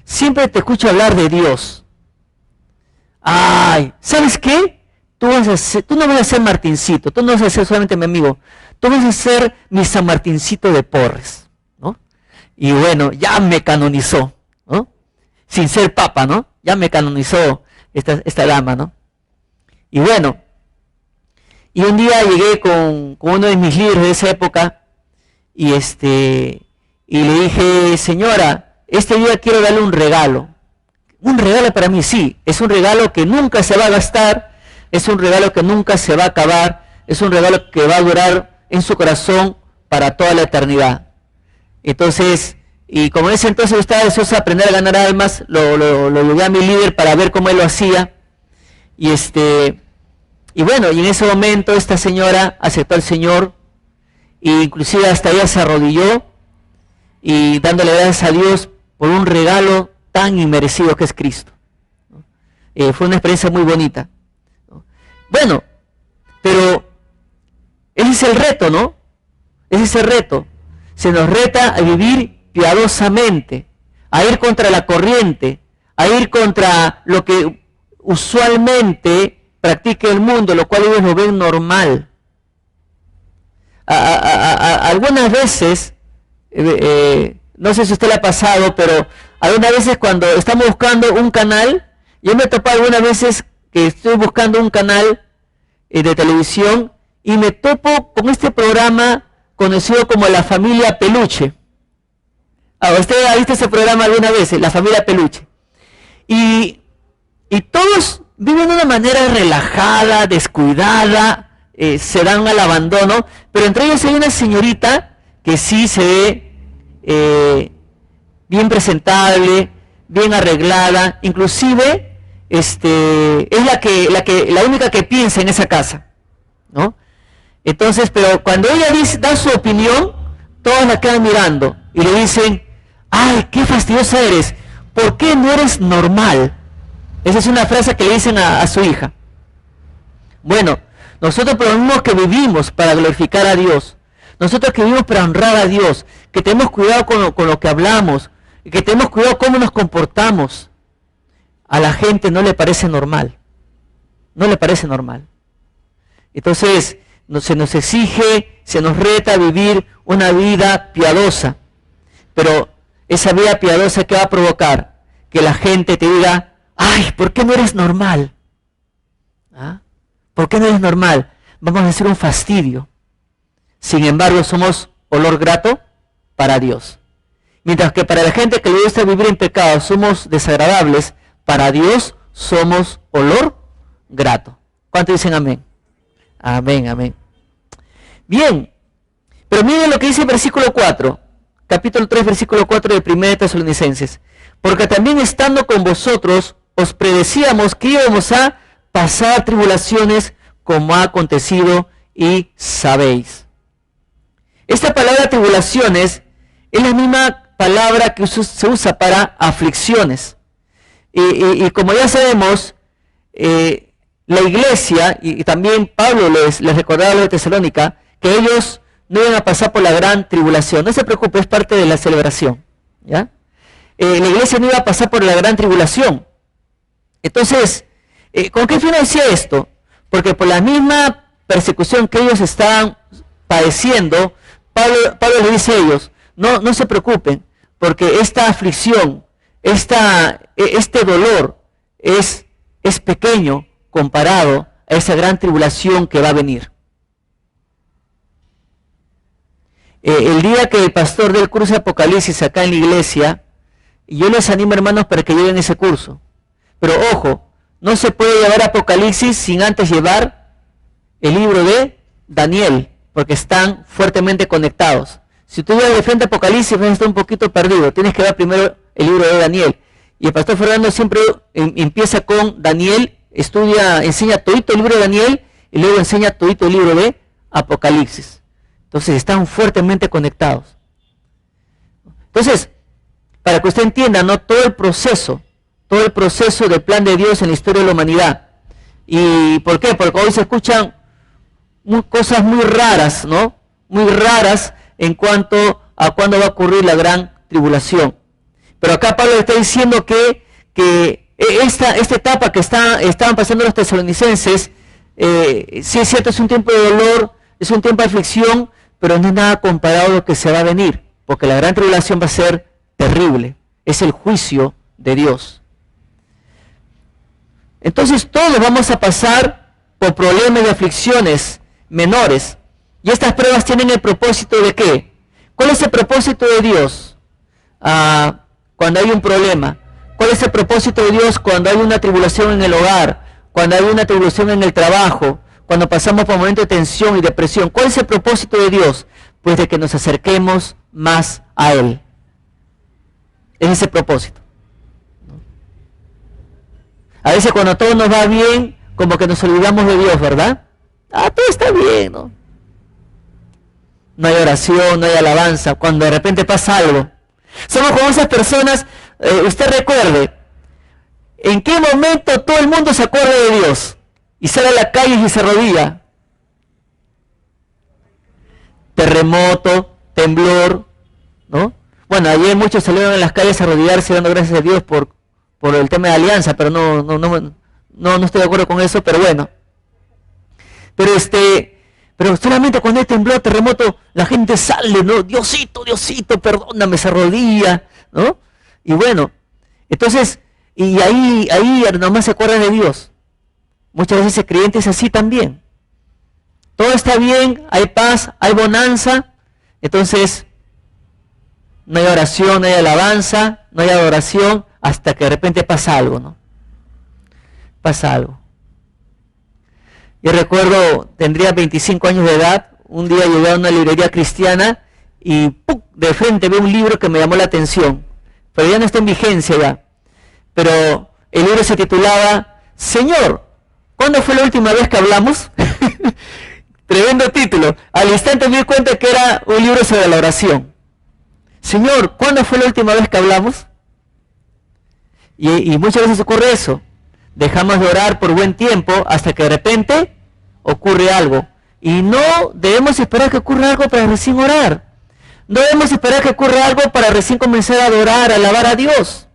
siempre te escucho hablar de Dios. Ay, ¿sabes qué? Tú no vas a ser Martincito, tú no vas a ser solamente mi amigo, tú vas a ser mi San Martincito de Porres, ¿no? Y bueno, ya me canonizó, ¿no? Sin ser papa, ¿no? Ya me canonizó esta dama, ¿no? Y bueno, y un día llegué con uno de mis líderes de esa época, y le dije, señora, este día quiero darle un regalo. Un regalo para mí, sí, es un regalo que nunca se va a gastar, es un regalo que nunca se va a acabar, es un regalo que va a durar en su corazón para toda la eternidad. Entonces, y como en ese entonces yo estaba deseoso de aprender a ganar almas, lo llevé a mi líder para ver cómo él lo hacía. Y bueno, y en ese momento esta señora aceptó al Señor, e inclusive hasta ella se arrodilló y dándole gracias a Dios por un regalo tan inmerecido que es Cristo. Fue una experiencia muy bonita. Bueno, pero ese es el reto, ¿no? Ese es el reto. Se nos reta a vivir piadosamente, a ir contra la corriente, a ir contra lo que usualmente practica el mundo, lo cual ellos lo ven normal. Algunas veces, no sé si a usted le ha pasado, pero algunas veces cuando estamos buscando un canal, yo me he topado algunas veces que estoy buscando un canal de televisión y me topo con este programa conocido como La Familia Peluche. ¿Usted ha visto ese programa alguna vez? La Familia Peluche. Y todos viven de una manera relajada, descuidada, se dan al abandono, pero entre ellos hay una señorita que sí se ve bien presentable, bien arreglada, inclusive es la única que piensa en esa casa, ¿no? Entonces, pero cuando ella da su opinión, todos la quedan mirando y le dicen, ¡ay, qué fastidiosa eres! ¿Por qué no eres normal? Esa es una frase que le dicen a su hija. Bueno, nosotros por lo mismo que vivimos para glorificar a Dios, nosotros que vivimos para honrar a Dios, que tenemos cuidado con lo que hablamos, que tenemos cuidado cómo nos comportamos, a la gente no le parece normal. No le parece normal. Entonces, se nos exige, se nos reta a vivir una vida piadosa. Pero esa vida piadosa, ¿qué va a provocar? Que la gente te diga, ¡ay, ¿por qué no eres normal? ¿Ah? ¿Por qué no eres normal? Vamos a ser un fastidio. Sin embargo, somos olor grato para Dios. Mientras que para la gente que le gusta vivir en pecado somos desagradables, para Dios somos olor grato. ¿Cuántos dicen amén? Amén, amén. Bien, pero miren lo que dice el versículo 4, capítulo 3, versículo 4 de 1 Tesalonicenses. Porque también estando con vosotros, os predecíamos que íbamos a pasar tribulaciones como ha acontecido y sabéis. Esta palabra tribulaciones es la misma palabra que se usa para aflicciones. Y como ya sabemos, la iglesia, y también Pablo les recordaba a los de Tesalónica, que ellos no iban a pasar por la gran tribulación. No se preocupe, es parte de la celebración, ¿ya? La iglesia no iba a pasar por la gran tribulación. Entonces, ¿con qué fin decía esto? Porque por la misma persecución que ellos estaban padeciendo, Pablo le dice a ellos, no se preocupen, porque esta aflicción, este dolor es pequeño comparado a esa gran tribulación que va a venir. El día que el pastor del curso de Apocalipsis acá en la iglesia, yo les animo, hermanos, para que lleven ese curso. Pero ojo, no se puede llevar Apocalipsis sin antes llevar el libro de Daniel, porque están fuertemente conectados. Si tú llevas de frente a Apocalipsis, vas a estar un poquito perdido. Tienes que ver primero el libro de Daniel. Y el pastor Fernando siempre empieza con Daniel, enseña todito el libro de Daniel, y luego enseña todito el libro de Apocalipsis. Entonces están fuertemente conectados. Entonces, para que usted entienda, ¿no? todo el proceso del plan de Dios en la historia de la humanidad. ¿Y por qué? Porque hoy se escuchan cosas muy raras, ¿no? Muy raras en cuanto a cuándo va a ocurrir la gran tribulación. Pero acá Pablo está diciendo que esta etapa que estaban pasando los tesalonicenses, sí es cierto, es un tiempo de dolor, es un tiempo de aflicción, pero no es nada comparado a lo que se va a venir, porque la gran tribulación va a ser terrible, es el juicio de Dios. Entonces todos vamos a pasar por problemas y aflicciones menores, y estas pruebas tienen el propósito de ¿qué? ¿Cuál es el propósito de Dios cuando hay un problema? ¿Cuál es el propósito de Dios cuando hay una tribulación en el hogar? Cuando hay una tribulación en el trabajo? Cuando pasamos por momentos de tensión y depresión. ¿Cuál es el propósito de Dios? Pues de que nos acerquemos más a Él. Es ese propósito. A veces cuando todo nos va bien, como que nos olvidamos de Dios, ¿verdad? Todo está bien, ¿no? No hay oración, no hay alabanza, cuando de repente pasa algo. Somos como esas personas, usted recuerde, ¿en qué momento todo el mundo se acuerda de Dios? Y sale a la calle y se arrodilla. Terremoto, temblor, ¿no? Bueno, ayer muchos salieron a las calles a arrodillarse dando gracias a Dios por el tema de alianza, pero no estoy de acuerdo con eso, pero bueno. Pero solamente cuando hay temblor, terremoto, la gente sale, ¿no? Diosito, Diosito, perdóname, se arrodilla, ¿no? Y bueno, entonces, y ahí nomás se acuerdan de Dios. Muchas veces el creyente es así también. Todo está bien, hay paz, hay bonanza, entonces no hay oración, no hay alabanza, no hay adoración, hasta que de repente pasa algo, ¿no? Pasa algo. Yo recuerdo, tendría 25 años de edad, un día llegué a una librería cristiana y ¡pum!, de frente vi un libro que me llamó la atención, pero ya no está en vigencia ya. Pero el libro se titulaba Señor, ¿cuándo fue la última vez que hablamos? Tremendo título. Al instante me di cuenta que era un libro sobre la oración. Señor, ¿cuándo fue la última vez que hablamos? Y muchas veces ocurre eso. Dejamos de orar por buen tiempo hasta que de repente ocurre algo. Y no debemos esperar que ocurra algo para recién orar. No debemos esperar que ocurra algo para recién comenzar a adorar, a alabar a Dios.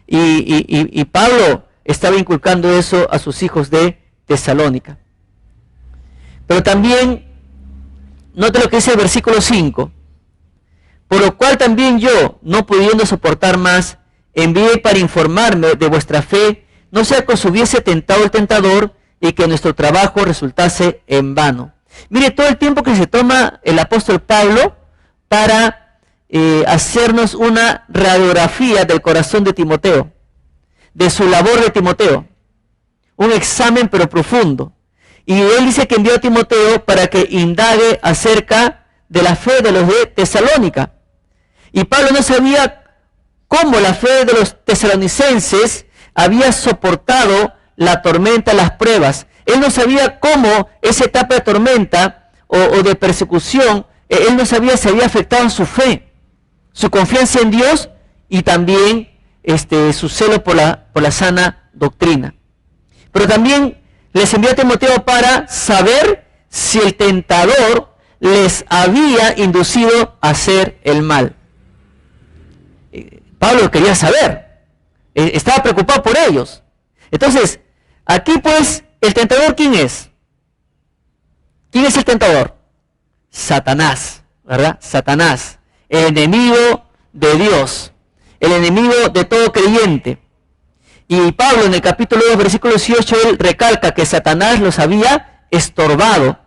Y Pablo estaba inculcando eso a sus hijos de Tesalónica. Pero también, note lo que dice el versículo 5. Por lo cual también yo, no pudiendo soportar más, envié para informarme de vuestra fe, no sea que os hubiese tentado el tentador y que nuestro trabajo resultase en vano. Mire todo el tiempo que se toma el apóstol Pablo para hacernos una radiografía del corazón de Timoteo, de su labor de Timoteo. Un examen pero profundo. Y él dice que envió a Timoteo para que indague acerca de la fe de los de Tesalónica. Y Pablo no sabía cómo la fe de los tesalonicenses había soportado la tormenta, las pruebas. Él no sabía cómo esa etapa de tormenta o de persecución, él no sabía si había afectado su fe, su confianza en Dios y también su celo por la sana doctrina. Pero también les envió a Timoteo para saber si el tentador les había inducido a hacer el mal. Pablo quería saber, estaba preocupado por ellos. Entonces, aquí pues, ¿el tentador quién es? ¿Quién es el tentador? Satanás, ¿verdad? Satanás, el enemigo de Dios, el enemigo de todo creyente. Y Pablo en el capítulo 2, versículo 18, él recalca que Satanás los había estorbado.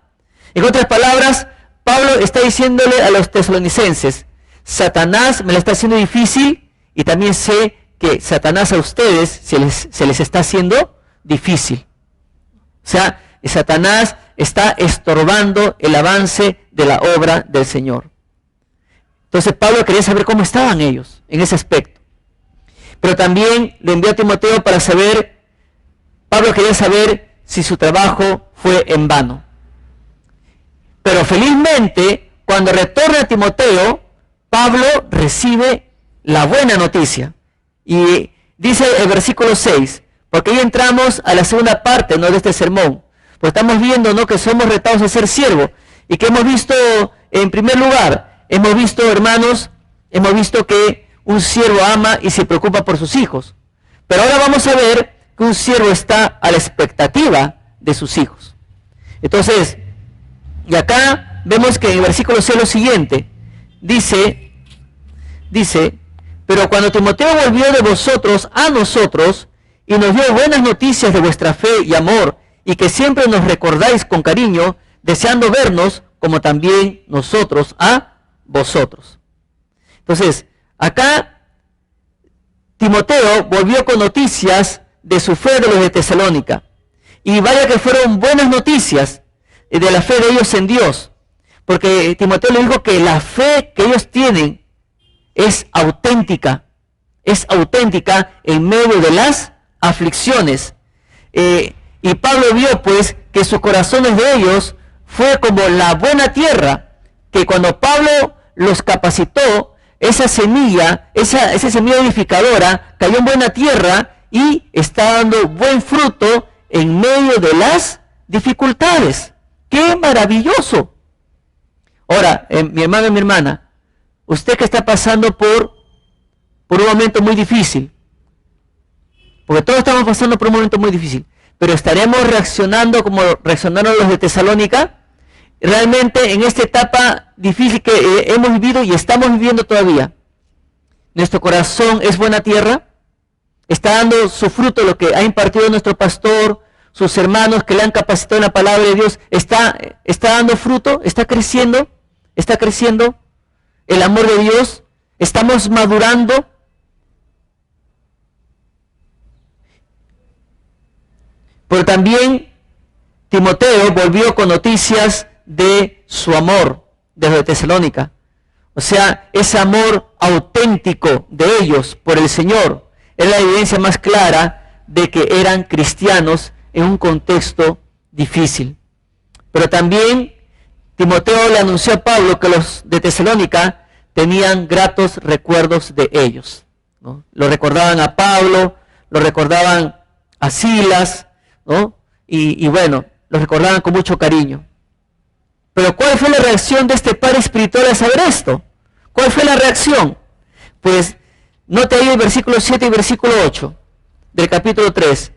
En otras palabras, Pablo está diciéndole a los tesalonicenses, Satanás me la está haciendo difícil y también sé que Satanás a ustedes se les está haciendo difícil. O sea, Satanás está estorbando el avance de la obra del Señor. Entonces Pablo quería saber cómo estaban ellos en ese aspecto. Pero también le envió a Timoteo para saber, Pablo quería saber si su trabajo fue en vano. Pero felizmente, cuando retorna a Timoteo, Pablo recibe la buena noticia. Y dice el versículo 6, porque ahí entramos a la segunda parte, ¿no?, de este sermón. Pues estamos viendo, ¿no?, que somos retados a ser siervos. Y que hemos visto, en primer lugar, hemos visto, hermanos, hemos visto que un siervo ama y se preocupa por sus hijos. Pero ahora vamos a ver que un siervo está a la expectativa de sus hijos. Entonces, y acá vemos que en el versículo 6 lo siguiente, dice, pero cuando Timoteo volvió de vosotros a nosotros y nos dio buenas noticias de vuestra fe y amor, y que siempre nos recordáis con cariño, deseando vernos, como también nosotros a vosotros. Entonces, acá Timoteo volvió con noticias de su fe de los de Tesalónica. Y vaya que fueron buenas noticias de la fe de ellos en Dios. Porque Timoteo le dijo que la fe que ellos tienen es auténtica en medio de las aflicciones. Y Pablo vio pues que sus corazones de ellos fue como la buena tierra, que cuando Pablo los capacitó, esa semilla edificadora cayó en buena tierra y está dando buen fruto en medio de las dificultades. ¡Qué maravilloso! Ahora, mi hermano y mi hermana, usted que está pasando por un momento muy difícil, porque todos estamos pasando por un momento muy difícil, pero estaremos reaccionando como reaccionaron los de Tesalónica, realmente en esta etapa difícil que hemos vivido y estamos viviendo todavía. Nuestro corazón es buena tierra, está dando su fruto lo que ha impartido nuestro pastor, sus hermanos que le han capacitado en la palabra de Dios, está dando fruto, está creciendo el amor de Dios, estamos madurando. Pero también Timoteo volvió con noticias de su amor desde Tesalónica. O sea, ese amor auténtico de ellos por el Señor es la evidencia más clara de que eran cristianos en un contexto difícil. Pero también Timoteo le anunció a Pablo que los de Tesalónica tenían gratos recuerdos de ellos, ¿no? Lo recordaban a Pablo, lo recordaban a Silas, ¿no? Y bueno, los recordaban con mucho cariño. Pero ¿cuál fue la reacción de este padre espiritual al saber esto? ¿Cuál fue la reacción? Pues note ahí el versículo 7 y versículo 8 del capítulo 3.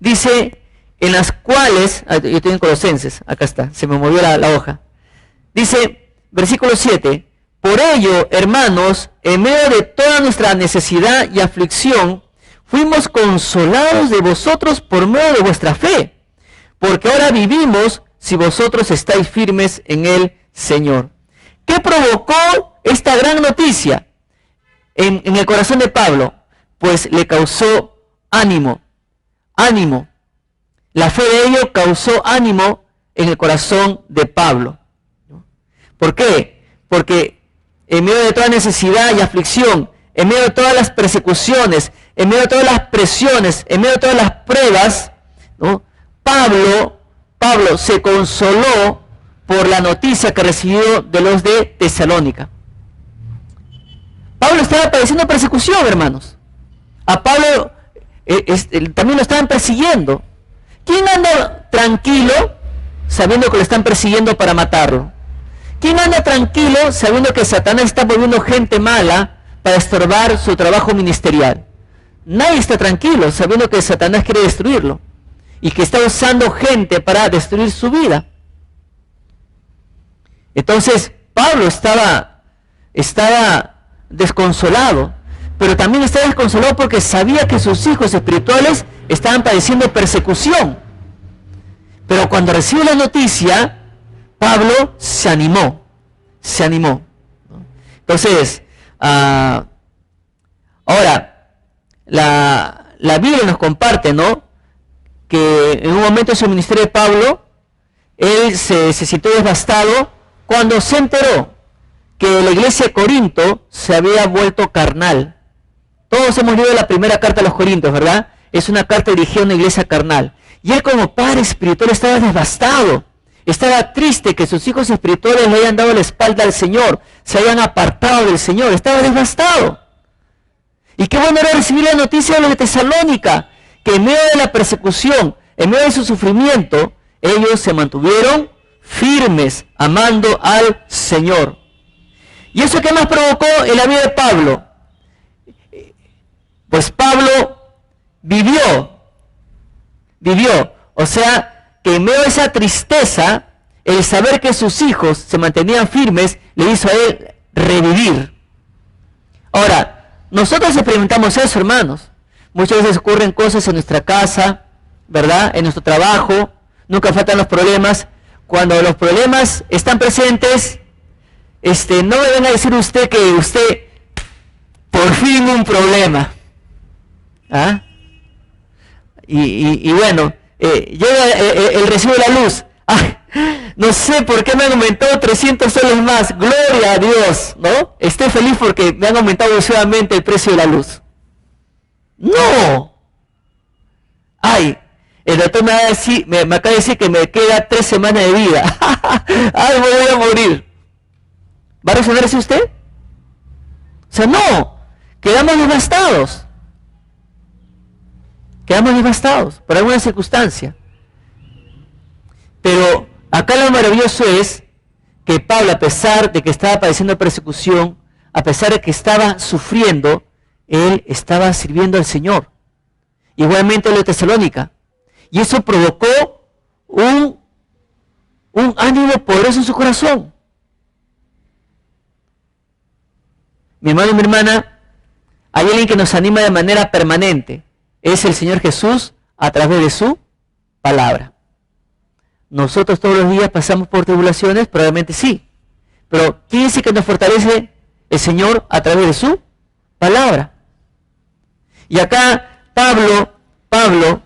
Dice, en las cuales, yo tengo en Colosenses, acá está, se me movió la hoja. Dice, versículo 7, por ello, hermanos, en medio de toda nuestra necesidad y aflicción, fuimos consolados de vosotros por medio de vuestra fe, porque ahora vivimos si vosotros estáis firmes en el Señor. ¿Qué provocó esta gran noticia en el corazón de Pablo? Pues le causó ánimo. La fe de ellos causó ánimo en el corazón de Pablo. ¿Por qué? Porque en medio de toda necesidad y aflicción, en medio de todas las persecuciones, en medio de todas las presiones, en medio de todas las pruebas, ¿no? Pablo se consoló por la noticia que recibió de los de Tesalónica. Pablo estaba padeciendo persecución, hermanos. A Pablo también lo estaban persiguiendo. ¿Quién anda tranquilo sabiendo que lo están persiguiendo para matarlo? ¿Quién anda tranquilo sabiendo que Satanás está volviendo gente mala para estorbar su trabajo ministerial? Nadie está tranquilo sabiendo que Satanás quiere destruirlo y que está usando gente para destruir su vida. Entonces Pablo estaba desconsolado, pero también estaba desconsolado porque sabía que sus hijos espirituales estaban padeciendo persecución. Pero cuando recibe la noticia, Pablo se animó. Entonces, ahora, la Biblia nos comparte, ¿no?, que en un momento de su ministerio de Pablo, él se sintió devastado cuando se enteró que la iglesia de Corinto se había vuelto carnal. Todos hemos leído la primera carta a los Corintios, ¿verdad? Es una carta dirigida a una iglesia carnal. Y él como padre espiritual estaba devastado. Estaba triste que sus hijos espirituales le hayan dado la espalda al Señor, se hayan apartado del Señor. Estaba devastado. Y qué bueno era recibir la noticia de los de Tesalónica, que en medio de la persecución, en medio de su sufrimiento, ellos se mantuvieron firmes, amando al Señor. ¿Y eso qué más provocó en la vida de Pablo? Pues Pablo vivió. O sea, que en medio de esa tristeza, el saber que sus hijos se mantenían firmes, le hizo a él revivir. Ahora, nosotros experimentamos eso, hermanos. Muchas veces ocurren cosas en nuestra casa, ¿verdad? En nuestro trabajo, nunca faltan los problemas. Cuando los problemas están presentes, no me venga a decir usted que usted por fin un problema. ¿Ah? Y bueno, llega el recibo de la luz. ¡Ay! No sé por qué me han aumentado 300 soles más. Gloria a Dios, ¿no? Estoy feliz porque me han aumentado abusivamente el precio de la luz. ¡No! ¡Ay! El doctor me acaba de decir que me queda 3 semanas de vida. ¡Ay, me voy a morir! ¿Va a reaccionarse usted? O sea, no. Quedamos devastados. Quedamos devastados por alguna circunstancia. Pero acá lo maravilloso es que Pablo, a pesar de que estaba padeciendo persecución, a pesar de que estaba sufriendo, él estaba sirviendo al Señor. Igualmente lo de Tesalónica. Y eso provocó un ánimo poderoso en su corazón. Mi hermano y mi hermana, hay alguien que nos anima de manera permanente. Es el Señor Jesús a través de su palabra. Nosotros todos los días pasamos por tribulaciones, probablemente sí. Pero ¿quién dice que nos fortalece el Señor a través de su palabra? Y acá Pablo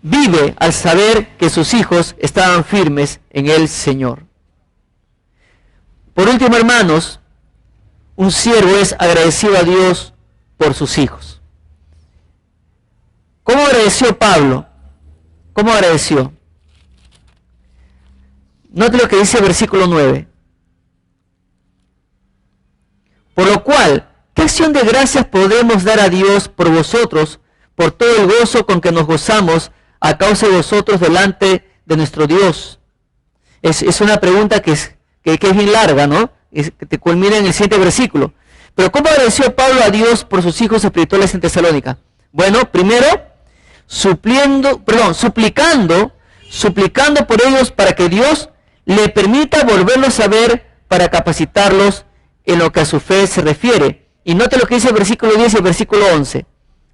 vive al saber que sus hijos estaban firmes en el Señor. Por último, hermanos, un siervo es agradecido a Dios por sus hijos. ¿Cómo agradeció Pablo? ¿Cómo agradeció? Note lo que dice el versículo 9. Por lo cual, ¿qué acción de gracias podemos dar a Dios por vosotros, por todo el gozo con que nos gozamos a causa de vosotros delante de nuestro Dios? Es una pregunta que es bien larga, ¿no? Que te culmina en el siguiente versículo. Pero ¿cómo agradeció Pablo a Dios por sus hijos espirituales en Tesalónica? Bueno, primero, suplicando por ellos para que Dios le permita volverlos a ver para capacitarlos en lo que a su fe se refiere. Y note lo que dice el versículo 10 y el versículo 11.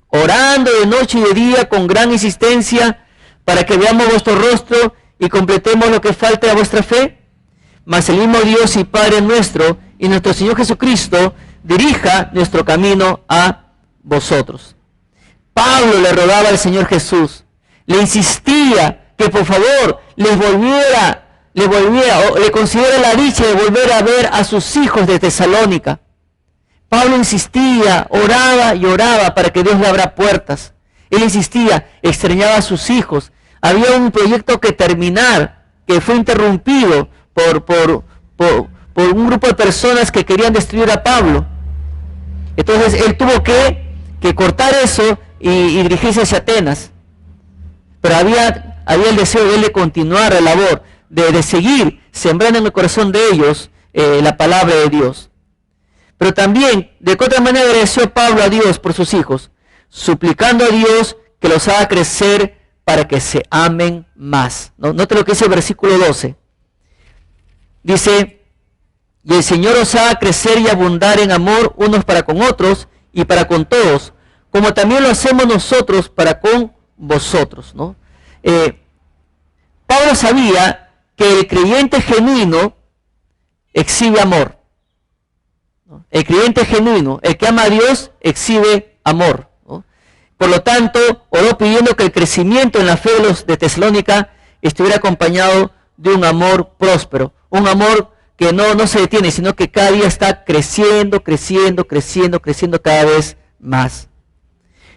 Orando de noche y de día con gran insistencia para que veamos vuestro rostro y completemos lo que falta a vuestra fe. Mas el mismo Dios y Padre nuestro y nuestro Señor Jesucristo dirija nuestro camino a vosotros. Pablo le rogaba al Señor Jesús, le insistía que por favor le concediera la dicha de volver a ver a sus hijos de Tesalónica. Pablo insistía, oraba y oraba para que Dios le abra puertas. Él insistía, extrañaba a sus hijos. Había un proyecto que terminar, que fue interrumpido por un grupo de personas que querían destruir a Pablo. Entonces él tuvo que cortar eso y dirigirse hacia Atenas. Pero había el deseo de él de continuar la labor, de seguir sembrando en el corazón de ellos la palabra de Dios. Pero también, ¿de qué otra manera agradeció Pablo a Dios por sus hijos? Suplicando a Dios que los haga crecer para que se amen más. Note lo que dice el versículo 12. Dice, y el Señor os haga crecer y abundar en amor unos para con otros y para con todos, como también lo hacemos nosotros para con vosotros, ¿no? Pablo sabía que el creyente genuino exhibe amor, ¿no? El creyente genuino, el que ama a Dios, exhibe amor, ¿no? Por lo tanto, oró pidiendo que el crecimiento en la fe de los de Tesalónica estuviera acompañado de un amor próspero, un amor que no se detiene, sino que cada día está creciendo cada vez más.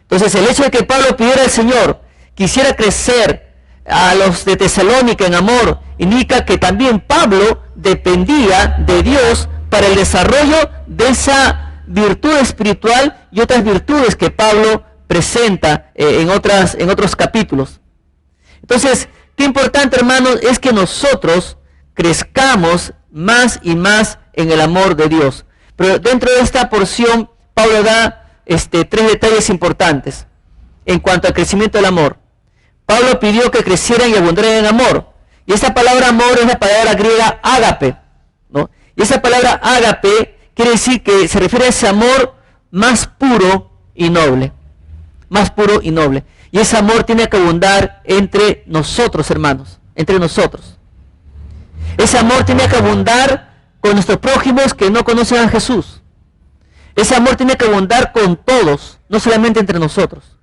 Entonces, el hecho de que Pablo pidiera al Señor, quisiera crecer a los de Tesalónica en amor, indica que también Pablo dependía de Dios para el desarrollo de esa virtud espiritual y otras virtudes que Pablo presenta en otros capítulos. Entonces, qué importante, hermanos, es que nosotros crezcamos más y más en el amor de Dios. Pero dentro de esta porción, Pablo da 3 detalles importantes en cuanto al crecimiento del amor. Pablo pidió que crecieran y abundaran en amor. Y esta palabra amor es la palabra griega ágape, ¿no? Y esa palabra ágape quiere decir que se refiere a ese amor más puro y noble. Más puro y noble. Y ese amor tiene que abundar entre nosotros, hermanos. Entre nosotros. Ese amor tiene que abundar con nuestros prójimos que no conocen a Jesús. Ese amor tiene que abundar con todos, no solamente entre nosotros.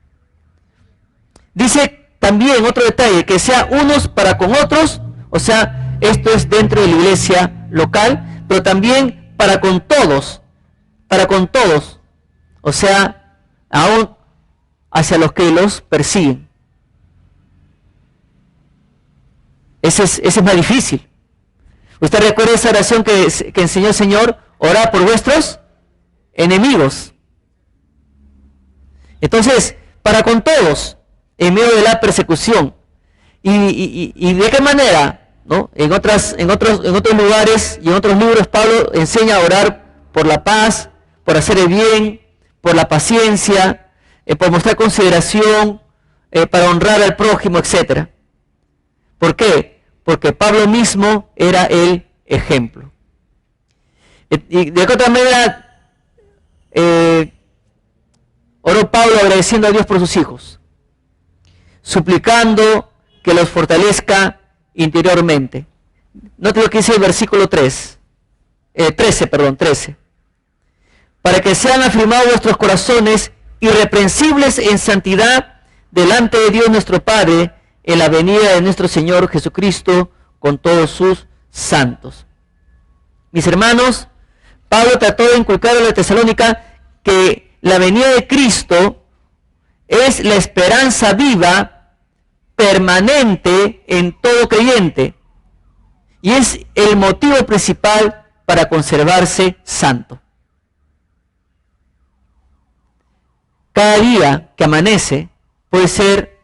Dice también otro detalle, que sea unos para con otros, o sea, esto es dentro de la iglesia local, pero también para con todos, o sea, aún hacia los que los persiguen. Ese es más difícil. ¿Usted recuerda esa oración que enseñó el Señor? Orad por vuestros enemigos. Entonces, para con todos, en medio de la persecución. ¿Y de qué manera? ¿No? En otros lugares y en otros libros Pablo enseña a orar por la paz, por hacer el bien, por la paciencia, por mostrar consideración, para honrar al prójimo, etc. ¿Por qué? Porque Pablo mismo era el ejemplo. Y de otra manera, oró Pablo agradeciendo a Dios por sus hijos, suplicando que los fortalezca interiormente. Note lo que dice el versículo 13, para que sean afirmados vuestros corazones irreprensibles en santidad delante de Dios nuestro Padre en la venida de nuestro Señor Jesucristo con todos sus santos. Mis hermanos, Pablo trató de inculcar a la Tesalónica que la venida de Cristo es la esperanza viva, permanente en todo creyente, y es el motivo principal para conservarse santo. Cada día que amanece puede ser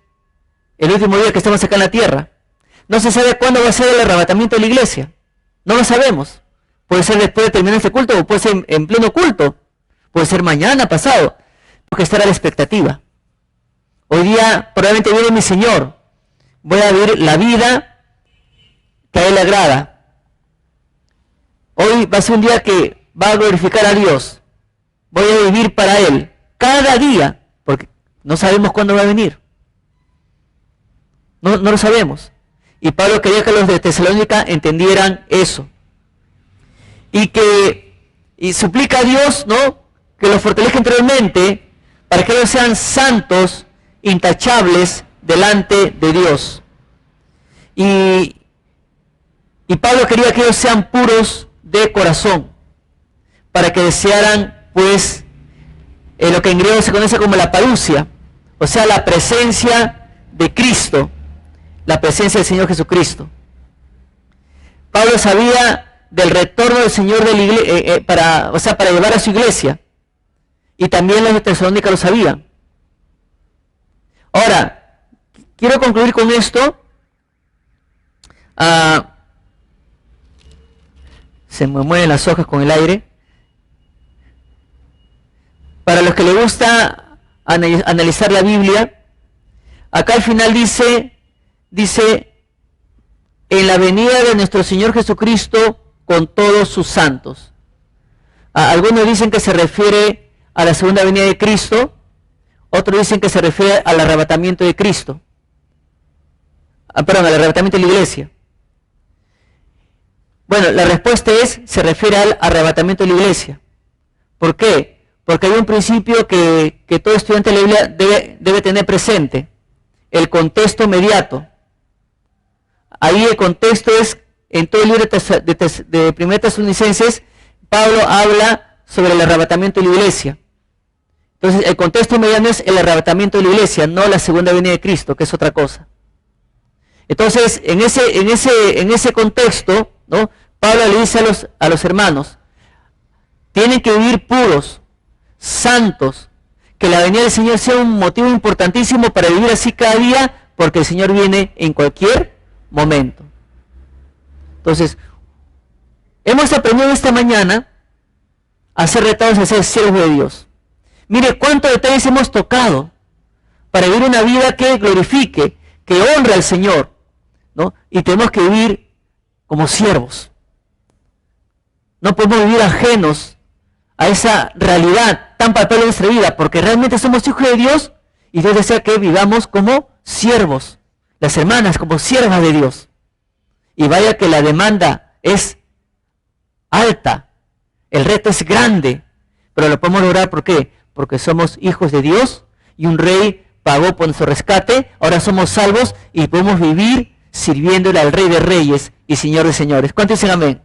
el último día que estamos acá en la tierra. No se sabe cuándo va a ser el arrebatamiento de la iglesia. No lo sabemos. Puede ser después de terminar este culto, o puede ser en pleno culto. Puede ser mañana, pasado. Tengo que estar a la expectativa. Hoy día probablemente viene mi Señor. Voy a vivir la vida que a Él le agrada. Hoy va a ser un día que va a glorificar a Dios. Voy a vivir para Él. Cada día. Porque no sabemos cuándo va a venir. No lo sabemos. Y Pablo quería que los de Tesalónica entendieran eso. Y suplica a Dios, ¿no?, que los fortalezca interiormente para que ellos sean santos, intachables delante de Dios. Y Pablo quería que ellos sean puros de corazón, para que desearan, pues, lo que en griego se conoce como la parousia, o sea, la presencia de Cristo, la presencia del Señor Jesucristo. Pablo sabía del retorno del Señor de la iglesia, para llevar a su iglesia, y también los de Tesalónica lo sabían. Ahora, quiero concluir con esto. Se me mueven las hojas con el aire. Para los que les gusta analizar la Biblia, acá al final dice, en la venida de nuestro Señor Jesucristo con todos sus santos. Algunos dicen que se refiere a la segunda venida de Cristo, otros dicen que se refiere al arrebatamiento de Cristo. Al arrebatamiento de la iglesia. Bueno, la respuesta es, se refiere al arrebatamiento de la iglesia. ¿Por qué? Porque hay un principio que todo estudiante de la Biblia debe tener presente. El contexto inmediato. Ahí el contexto es, en todo el libro de 1 Tesalonicenses, Pablo habla sobre el arrebatamiento de la iglesia. Entonces, el contexto inmediato es el arrebatamiento de la iglesia, no la segunda venida de Cristo, que es otra cosa. Entonces, en ese contexto, ¿no?, Pablo le dice a los hermanos, tienen que vivir puros, santos, que la venida del Señor sea un motivo importantísimo para vivir así cada día, porque el Señor viene en cualquier momento. Entonces, hemos aprendido esta mañana a ser retados a ser siervos de Dios. Mire cuántos detalles hemos tocado para vivir una vida que glorifique, que honre al Señor, ¿no? Y tenemos que vivir como siervos. No podemos vivir ajenos a esa realidad tan palpable en nuestra vida, porque realmente somos hijos de Dios y Dios desea que vivamos como siervos, las hermanas como siervas de Dios. Y vaya que la demanda es alta, el reto es grande, pero lo podemos lograr. ¿Por qué? Porque somos hijos de Dios y un rey pagó por nuestro rescate. Ahora somos salvos y podemos vivir sirviéndole al Rey de Reyes y Señor de Señores. ¿Cuántos dicen amén?